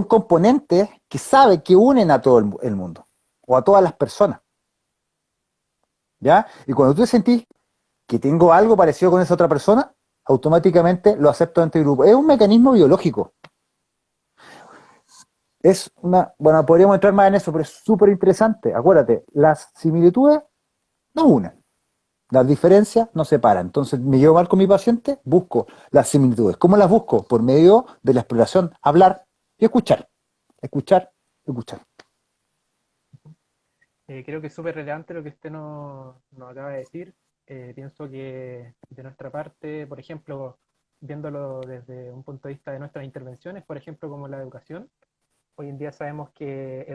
componentes que saben que unen a todo el mundo, o a todas las personas, ¿ya? Y cuando tú sentís que tengo algo parecido con esa otra persona, automáticamente lo acepto dentro del grupo. Es un mecanismo biológico. Bueno, podríamos entrar más en eso, pero es súper interesante. Acuérdate, las similitudes nos unen, las diferencias nos separan. Entonces, me llevo mal con mi paciente, busco las similitudes. ¿Cómo las busco? Por medio de la exploración, hablar y escuchar. Escuchar, escuchar. Creo que es súper relevante lo que usted nos acaba de decir. Pienso que de nuestra parte, por ejemplo, viéndolo desde un punto de vista de nuestras intervenciones, por ejemplo, como la educación, Hoy en día sabemos que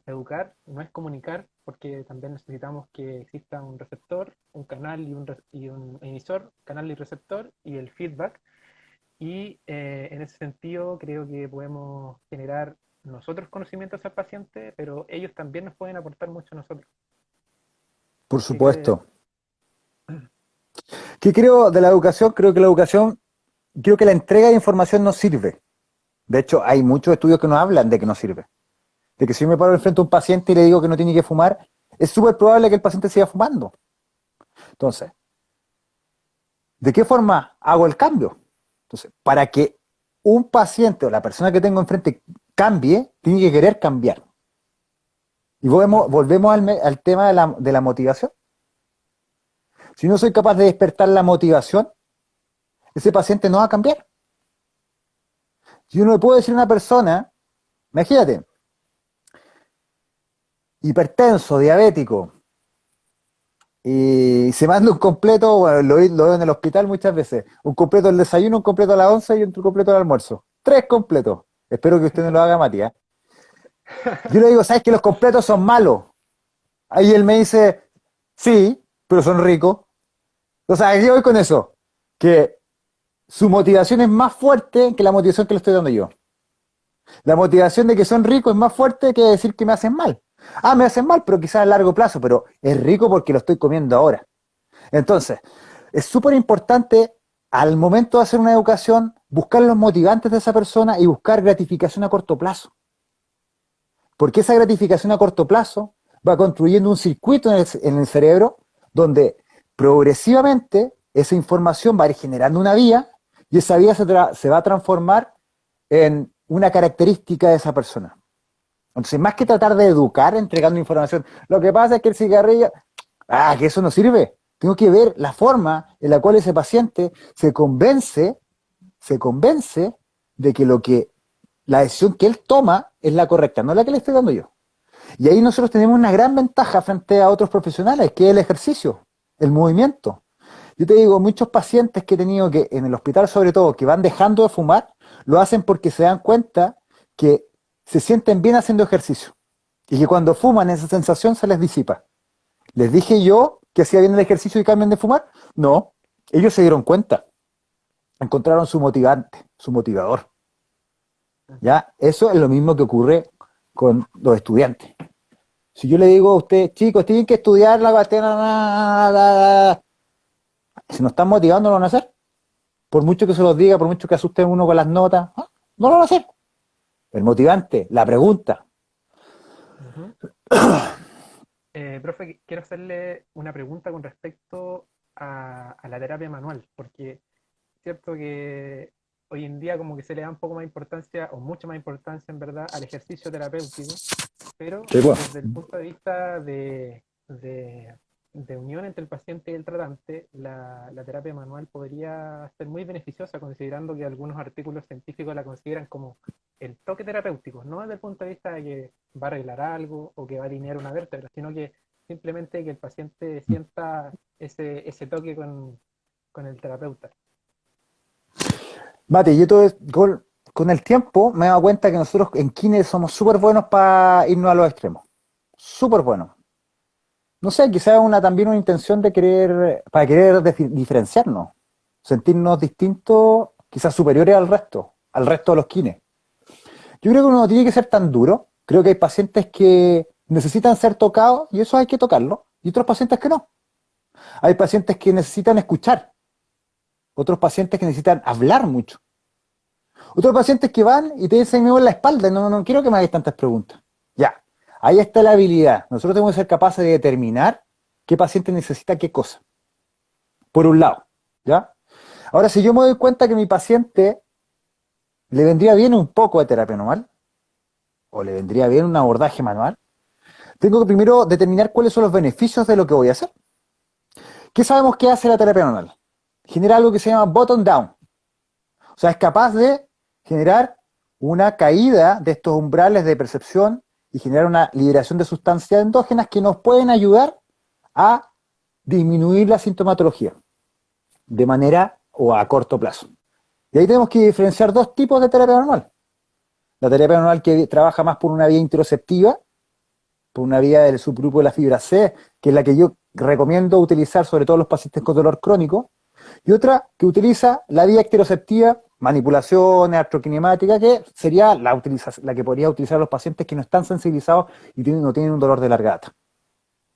educar no es comunicar, porque también necesitamos que exista un receptor, un canal y un emisor, canal y receptor, y el feedback. Y en ese sentido creo que podemos generar nosotros conocimientos al paciente, pero ellos también nos pueden aportar mucho a nosotros. Por ¿Qué crees? supuesto. ¿Qué creo de la educación? Creo que la entrega de información no sirve. De hecho, hay muchos estudios que nos hablan de que no sirve. De que si yo me paro enfrente a un paciente y le digo que no tiene que fumar, es súper probable que el paciente siga fumando. Entonces, ¿de qué forma hago el cambio? Entonces, para que un paciente o la persona que tengo enfrente cambie, tiene que querer cambiar. Y volvemos al tema de la motivación. Si no soy capaz de despertar la motivación, ese paciente no va a cambiar. Yo no le puedo decir a una persona, imagínate, hipertenso, diabético, y se manda un completo, bueno, lo veo en el hospital muchas veces, un completo al desayuno, un completo a las 11 y un completo al almuerzo. 3 completos. Espero que usted no lo haga, Matías. Yo le digo, ¿sabes que los completos son malos? Ahí él me dice, sí, pero son ricos. O sea, ¿qué voy con eso? Que su motivación es más fuerte que la motivación que le estoy dando yo. La motivación de que son ricos es más fuerte que decir que me hacen mal. Ah, me hacen mal, pero quizás a largo plazo, pero es rico porque lo estoy comiendo ahora. Entonces, es súper importante al momento de hacer una educación buscar los motivantes de esa persona y buscar gratificación a corto plazo. Porque esa gratificación a corto plazo va construyendo un circuito en el cerebro donde progresivamente esa información va a ir generando una vía y esa vía se va a transformar en una característica de esa persona. Entonces, más que tratar de educar entregando información, lo que pasa es que el cigarrillo, que eso no sirve. Tengo que ver la forma en la cual ese paciente se convence de que la decisión que él toma es la correcta, no la que le estoy dando yo. Y ahí nosotros tenemos una gran ventaja frente a otros profesionales, que es el ejercicio, el movimiento. Yo te digo, muchos pacientes que he tenido que, en el hospital sobre todo, que van dejando de fumar, lo hacen porque se dan cuenta que se sienten bien haciendo ejercicio. Y que cuando fuman esa sensación se les disipa. ¿Les dije yo que hacía bien el ejercicio y cambian de fumar? No, ellos se dieron cuenta. Encontraron su motivante, su motivador. ¿Ya? Eso es lo mismo que ocurre con los estudiantes. Si yo le digo a usted, chicos, tienen que estudiar la batena, si no están motivando, no lo van a hacer. Por mucho que se los diga, por mucho que asusten uno con las notas, no lo van a hacer. El motivante, la pregunta. Ujú. Profe, quiero hacerle una pregunta con respecto a la terapia manual, porque es cierto que hoy en día como que se le da un poco más importancia, o mucha más importancia en verdad, al ejercicio terapéutico, pero Sí, pues. desde el punto de vista de unión entre el paciente y el tratante, la terapia manual podría ser muy beneficiosa, considerando que algunos artículos científicos la consideran como el toque terapéutico, no desde el punto de vista de que va a arreglar algo o que va a alinear una vértebra, sino que simplemente que el paciente sienta ese toque con el terapeuta. Mate, con el tiempo me he dado cuenta que nosotros en Kine somos súper buenos para irnos a los extremos. Súper buenos. No sé, quizás también una intención para querer diferenciarnos, sentirnos distintos, quizás superiores al resto de los kines. Yo creo que uno no tiene que ser tan duro. Creo que hay pacientes que necesitan ser tocados y eso hay que tocarlo. Y otros pacientes que no. Hay pacientes que necesitan escuchar. Otros pacientes que necesitan hablar mucho. Otros pacientes que van y te dicen, me duele la espalda, no quiero que me hagas tantas preguntas. Ya, ahí está la habilidad. Nosotros tenemos que ser capaces de determinar qué paciente necesita qué cosa. Por un lado, ¿ya? Ahora, si yo me doy cuenta que a mi paciente le vendría bien un poco de terapia manual, o le vendría bien un abordaje manual, tengo que primero determinar cuáles son los beneficios de lo que voy a hacer. ¿Qué sabemos que hace la terapia manual? Genera algo que se llama bottom down. O sea, es capaz de generar una caída de estos umbrales de percepción y generar una liberación de sustancias endógenas que nos pueden ayudar a disminuir la sintomatología de manera o a corto plazo. Y ahí tenemos que diferenciar dos tipos de terapia manual. La terapia manual que trabaja más por una vía interoceptiva, por una vía del subgrupo de la fibra C, que es la que yo recomiendo utilizar sobre todo los pacientes con dolor crónico, y otra que utiliza la vía ecteroceptiva, manipulaciones, artroquinemática, que sería la que podría utilizar los pacientes que no están sensibilizados y no tienen un dolor de largata.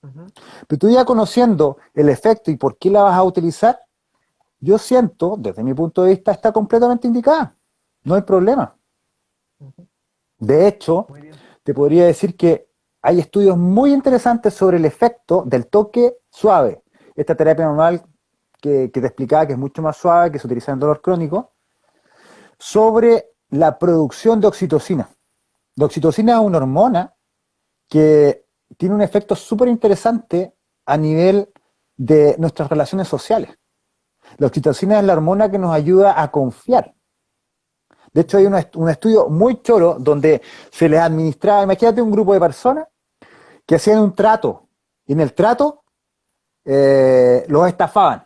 Ujú. Pero tú ya conociendo el efecto y por qué la vas a utilizar, yo siento, desde mi punto de vista, está completamente indicada. No hay problema. Ujú. De hecho, Muy bien. te podría decir que hay estudios muy interesantes sobre el efecto del toque suave. Esta terapia manual que te explicaba que es mucho más suave, que se utiliza en dolor crónico, sobre la producción de oxitocina. La oxitocina es una hormona que tiene un efecto súper interesante a nivel de nuestras relaciones sociales. La oxitocina es la hormona que nos ayuda a confiar. De hecho, hay un estudio muy choro donde se les administraba, imagínate un grupo de personas que hacían un trato, y en el trato los estafaban,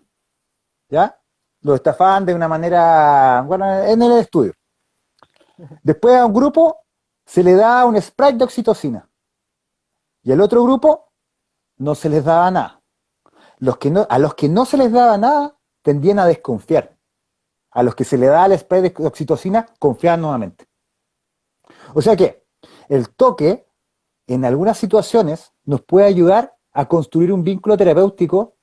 ¿ya? Los estafaban de una manera, bueno, en el estudio. Después a un grupo se le da un spray de oxitocina, y al otro grupo no se les daba nada. A los que no se les daba nada tendían a desconfiar. A los que se le da el spray de oxitocina confiaban nuevamente. O sea que el toque en algunas situaciones nos puede ayudar a construir un vínculo terapéutico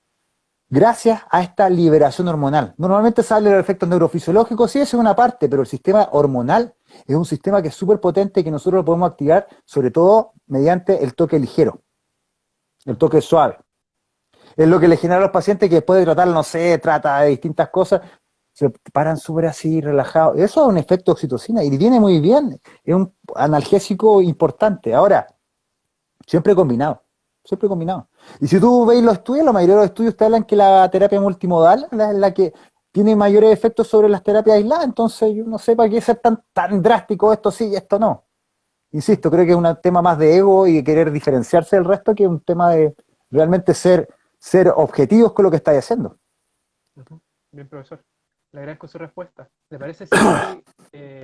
gracias a esta liberación hormonal. Normalmente se habla de los efectos neurofisiológicos, sí, eso es una parte, pero el sistema hormonal es un sistema que es súper potente y que nosotros lo podemos activar, sobre todo mediante el toque ligero, el toque suave. Es lo que le genera a los pacientes que después de tratar, no sé, trata de distintas cosas, se paran súper así, relajados. Eso es un efecto oxitocina y viene muy bien. Es un analgésico importante. Ahora, siempre combinado. Siempre combinado. Y si tú veis los estudios, la mayoría de los estudios te hablan que la terapia multimodal es la que tiene mayores efectos sobre las terapias aisladas. Entonces, yo no sé para qué ser tan drástico esto sí y esto no. Insisto, creo que es un tema más de ego y de querer diferenciarse del resto que un tema de realmente ser objetivos con lo que estáis haciendo. Ujú. Bien, profesor. Le agradezco su respuesta. ¿Le parece si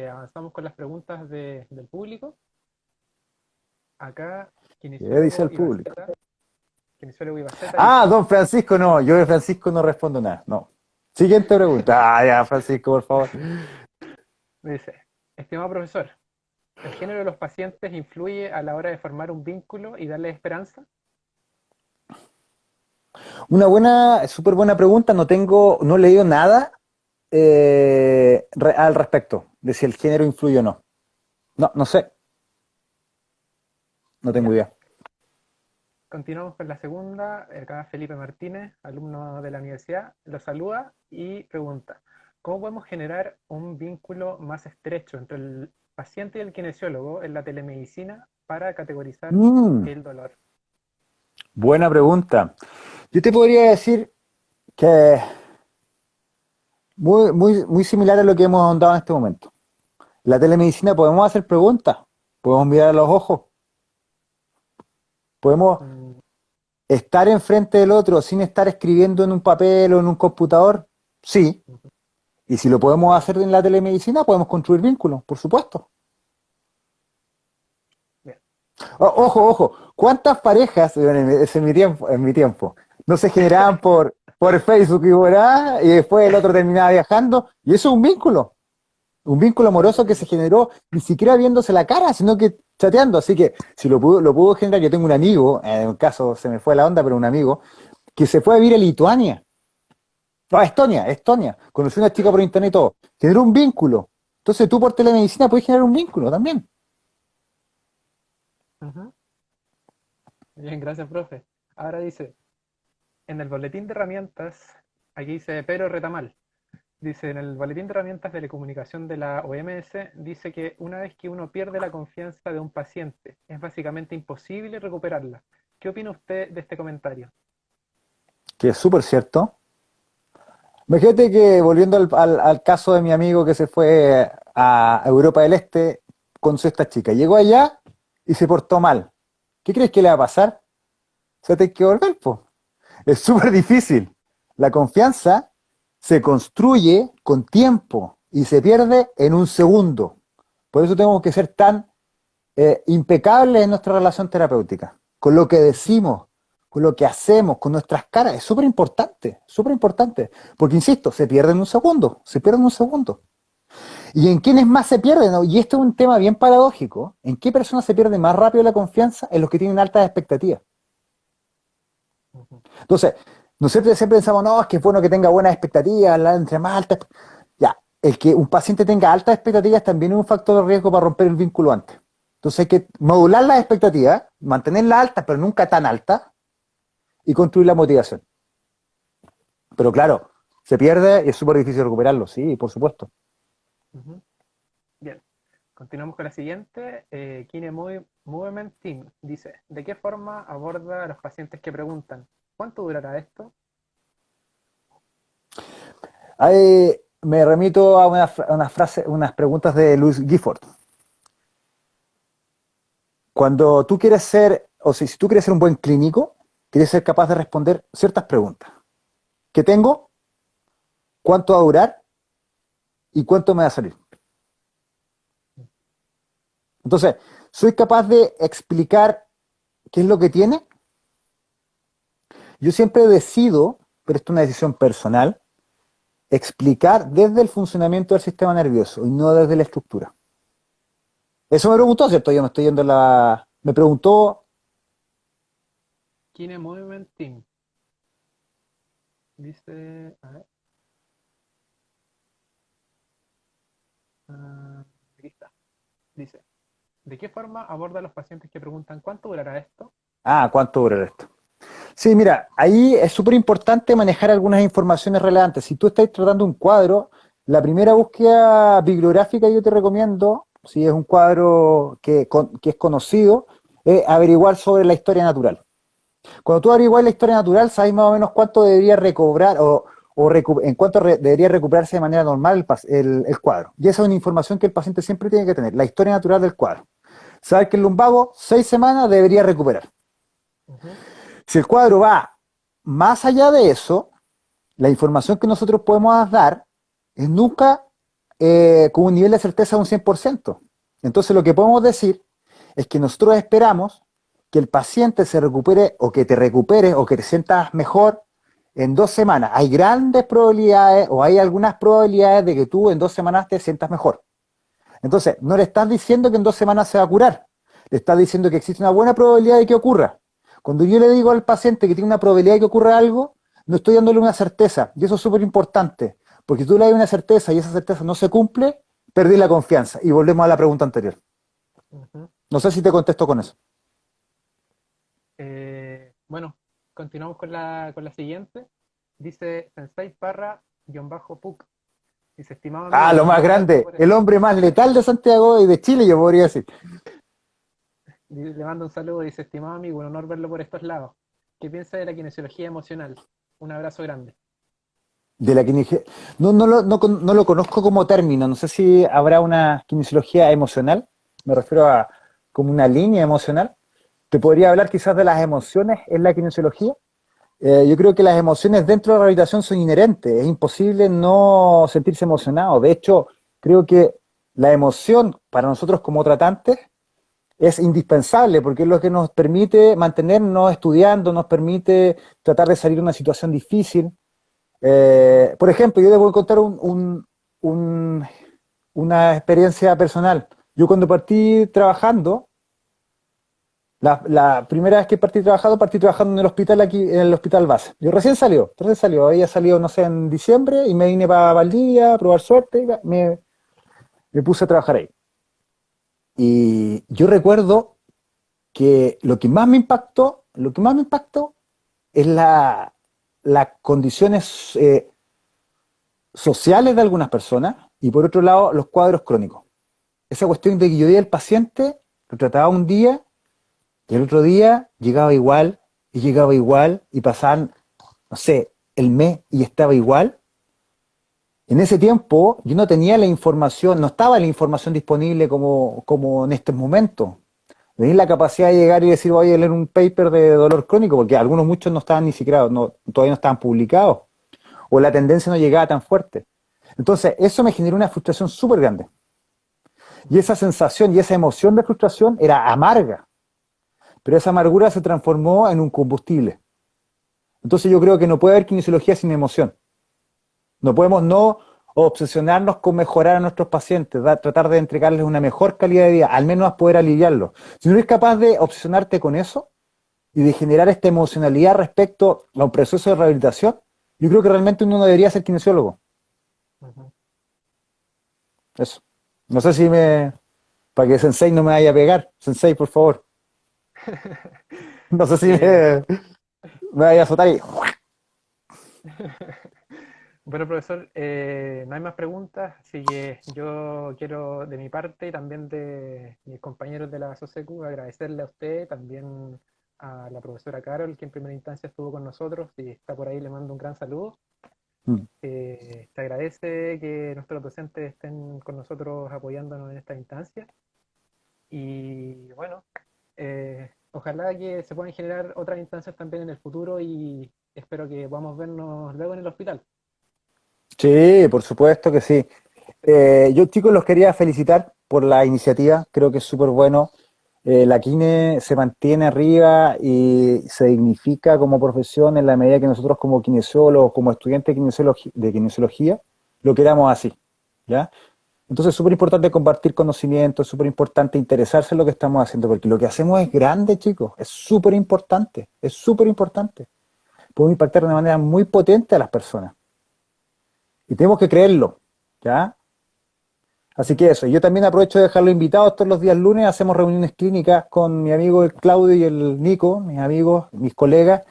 avanzamos con las preguntas del público? Acá, ¿Qué dice kinesiólogo el público? Ibaceta, kinesiólogo Ibaceta Ah, dice, don Francisco, no, yo de Francisco no respondo nada, no. Siguiente pregunta. Ah, ya, Francisco, por favor. dice, estimado profesor, ¿el género de los pacientes influye a la hora de formar un vínculo y darle esperanza? Súper buena pregunta, no he leído nada al respecto de si el género influye o no. No, no sé, no tengo Ya. idea. Continuamos con la segunda. Acá Felipe Martínez, alumno de la universidad, lo saluda y pregunta, ¿cómo podemos generar un vínculo más estrecho entre el paciente y el kinesiólogo en la telemedicina para categorizar Mm, el dolor? buena pregunta. Yo te podría decir que muy similar a lo que hemos ahondado en este momento. En la telemedicina podemos hacer preguntas, podemos mirar a los ojos, podemos Mm, estar enfrente del otro sin estar escribiendo en un papel o en un computador. Sí, ujú. y si lo podemos hacer en la telemedicina, podemos construir vínculos, por supuesto. Bien. Ojo, ¿cuántas parejas en mi tiempo no se generaban por Facebook y después el otro terminaba viajando? Y eso es un vínculo amoroso que se generó ni siquiera viéndose la cara, sino que chateando. Así que si lo pudo generar, yo tengo un amigo, en un caso se me fue la onda, pero un amigo, que se fue a vivir a Lituania. No, a Estonia. Conoció a una chica por internet y todo. Generó un vínculo. Entonces tú por telemedicina puedes generar un vínculo también. Ujú. Bien, gracias, profe. Ahora dice, en el boletín de herramientas, aquí dice Pedro Retamal, dice, en el boletín de herramientas de telecomunicación de la OMS, dice que una vez que uno pierde la confianza de un paciente, es básicamente imposible recuperarla. ¿Qué opina usted de este comentario? Que es súper cierto. Imagínate que volviendo al caso de mi amigo que se fue a Europa del Este con esta chica. Llegó allá y se portó mal. ¿Qué crees que le va a pasar? Se te hay que volver, po. Es súper difícil. La confianza se construye con tiempo y se pierde en un segundo. Por eso tenemos que ser tan impecables en nuestra relación terapéutica, con lo que decimos, con lo que hacemos, con nuestras caras. Es súper importante, porque insisto, se pierde en un segundo, se pierde en un segundo. ¿Y en quiénes más se pierden? ¿No? Y esto es un tema bien paradójico. ¿En qué personas se pierde más rápido la confianza? En los que tienen altas expectativas. Entonces, nosotros siempre pensamos, no, es que es bueno que tenga buenas expectativas, entre más altas. Ya, el que un paciente tenga altas expectativas también es un factor de riesgo para romper el vínculo antes. Entonces hay que modular las expectativas, mantenerlas altas, pero nunca tan altas, y construir la motivación. Pero claro, se pierde y es súper difícil recuperarlo, sí, por supuesto. Bien, continuamos con la siguiente. Kine Movement Team dice, ¿de qué forma aborda a los pacientes que preguntan ¿cuánto durará esto? Ahí me remito a unas preguntas de Louis Gifford. Cuando tú quieres ser, o si tú quieres ser un buen clínico, tienes que ser capaz de responder ciertas preguntas. ¿Qué tengo? ¿Cuánto va a durar? ¿Y cuánto me va a salir? Entonces, ¿soy capaz de explicar qué es lo que tiene? Yo siempre decido, pero esto es una decisión personal, explicar desde el funcionamiento del sistema nervioso y no desde la estructura. Eso me preguntó, ¿cierto? Yo me estoy yendo a la... Me preguntó... Kine Movement Team. Dice... A ver. Aquí está. Dice, ¿de qué forma aborda a los pacientes que preguntan ¿cuánto durará esto? ¿cuánto dura esto? Sí, mira, ahí es súper importante manejar algunas informaciones relevantes. Si tú estás tratando un cuadro, la primera búsqueda bibliográfica que yo te recomiendo, si es un cuadro que es conocido, es averiguar sobre la historia natural. Cuando tú averiguas la historia natural, sabes más o menos cuánto debería recobrar en cuánto debería recuperarse de manera normal el cuadro. Y esa es una información que el paciente siempre tiene que tener, la historia natural del cuadro. Saber que el lumbago, 6 semanas, debería recuperar. Si el cuadro va más allá de eso, la información que nosotros podemos dar es nunca con un nivel de certeza de un 100%. Entonces lo que podemos decir es que nosotros esperamos que el paciente se recupere o que te recuperes o que te sientas mejor en 2 semanas. Hay grandes probabilidades o hay algunas probabilidades de que tú en 2 semanas te sientas mejor. Entonces, no le estás diciendo que en 2 semanas se va a curar, le estás diciendo que existe una buena probabilidad de que ocurra. Cuando yo le digo al paciente que tiene una probabilidad de que ocurra algo, no estoy dándole una certeza, y eso es súper importante, porque si tú le das una certeza y esa certeza no se cumple, perdí la confianza. Y volvemos a la pregunta anterior. No sé si te contesto con eso. Bueno, continuamos con la siguiente. Dice Sensei Parra-Puc. Dice, estimado amigo, Lo más grande, el hombre más letal de Santiago y de Chile, yo podría decir. Le mando un saludo, dice, estimado amigo, un honor verlo por estos lados. ¿Qué piensa de la kinesiología emocional? Un abrazo grande. De la kinesiología. No lo conozco como término, no sé si habrá una kinesiología emocional, me refiero a como una línea emocional. Te podría hablar quizás de las emociones en la kinesiología. Yo creo que las emociones dentro de la rehabilitación son inherentes, es imposible no sentirse emocionado. De hecho, creo que la emoción para nosotros como tratantes es indispensable porque es lo que nos permite mantenernos estudiando, nos permite tratar de salir de una situación difícil. Por ejemplo, yo les voy a contar una experiencia personal. Yo cuando partí trabajando, la primera vez que partí trabajando en el hospital aquí, en el hospital base. Yo recién salió, había salido, no sé, en diciembre y me vine para Valdivia a probar suerte y me puse a trabajar ahí. Y yo recuerdo que lo que más me impactó es las condiciones sociales de algunas personas y por otro lado los cuadros crónicos. Esa cuestión de que yo veía al paciente, lo trataba un día y el otro día llegaba igual y pasaban, no sé, el mes y estaba igual. En ese tiempo yo no tenía la información, no estaba la información disponible como en estos momentos. Tenía la capacidad de llegar y decir, voy a leer un paper de dolor crónico, porque muchos no estaban ni siquiera, todavía no estaban publicados, o la tendencia no llegaba tan fuerte. Entonces, eso me generó una frustración súper grande. Y esa sensación y esa emoción de frustración era amarga, pero esa amargura se transformó en un combustible. Entonces yo creo que no puede haber kinesiología sin emoción. No podemos no obsesionarnos con mejorar a nuestros pacientes, tratar de entregarles una mejor calidad de vida, al menos poder aliviarlos. Si no eres capaz de obsesionarte con eso y de generar esta emocionalidad respecto a un proceso de rehabilitación, yo creo que realmente uno no debería ser kinesiólogo. Ujú. Eso. No sé si me... Para que Sensei no me vaya a pegar. Sensei, por favor. No sé si Eh, me vaya a azotar y... bueno, profesor, no hay más preguntas, así que yo quiero de mi parte y también de mis compañeros de la SOSECU agradecerle a usted, también a la profesora Carol, que en primera instancia estuvo con nosotros y está por ahí, le mando un gran saludo. Mm. Se agradece que nuestros docentes estén con nosotros apoyándonos en esta instancia y bueno, ojalá que se puedan generar otras instancias también en el futuro y espero que podamos vernos luego en el hospital. Sí, por supuesto que sí. Yo, chicos, los quería felicitar por la iniciativa. Creo que es súper bueno. La Kine se mantiene arriba y se dignifica como profesión en la medida que nosotros como kinesiólogos, como estudiantes de kinesiología, lo queramos así. ¿Ya? Entonces es súper importante compartir conocimientos, es súper importante interesarse en lo que estamos haciendo, porque lo que hacemos es grande, chicos, es súper importante, es súper importante. Podemos impactar de una manera muy potente a las personas. Y tenemos que creerlo, ¿ya? Así que eso, yo también aprovecho de dejarlo invitados todos los días lunes, hacemos reuniones clínicas con mi amigo el Claudio y el Nico, mis amigos, mis colegas,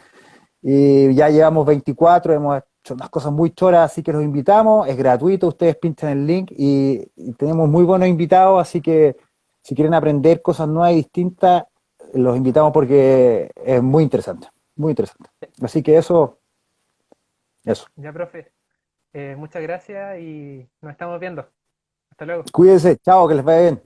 y ya llevamos 24, hemos hecho unas cosas muy choras, así que los invitamos, es gratuito, ustedes pinchan el link y tenemos muy buenos invitados, así que si quieren aprender cosas nuevas y distintas, los invitamos porque es muy interesante, muy interesante. Así que eso. Ya, profe, muchas gracias y nos estamos viendo. Hasta luego. Cuídense, chao, que les vaya bien.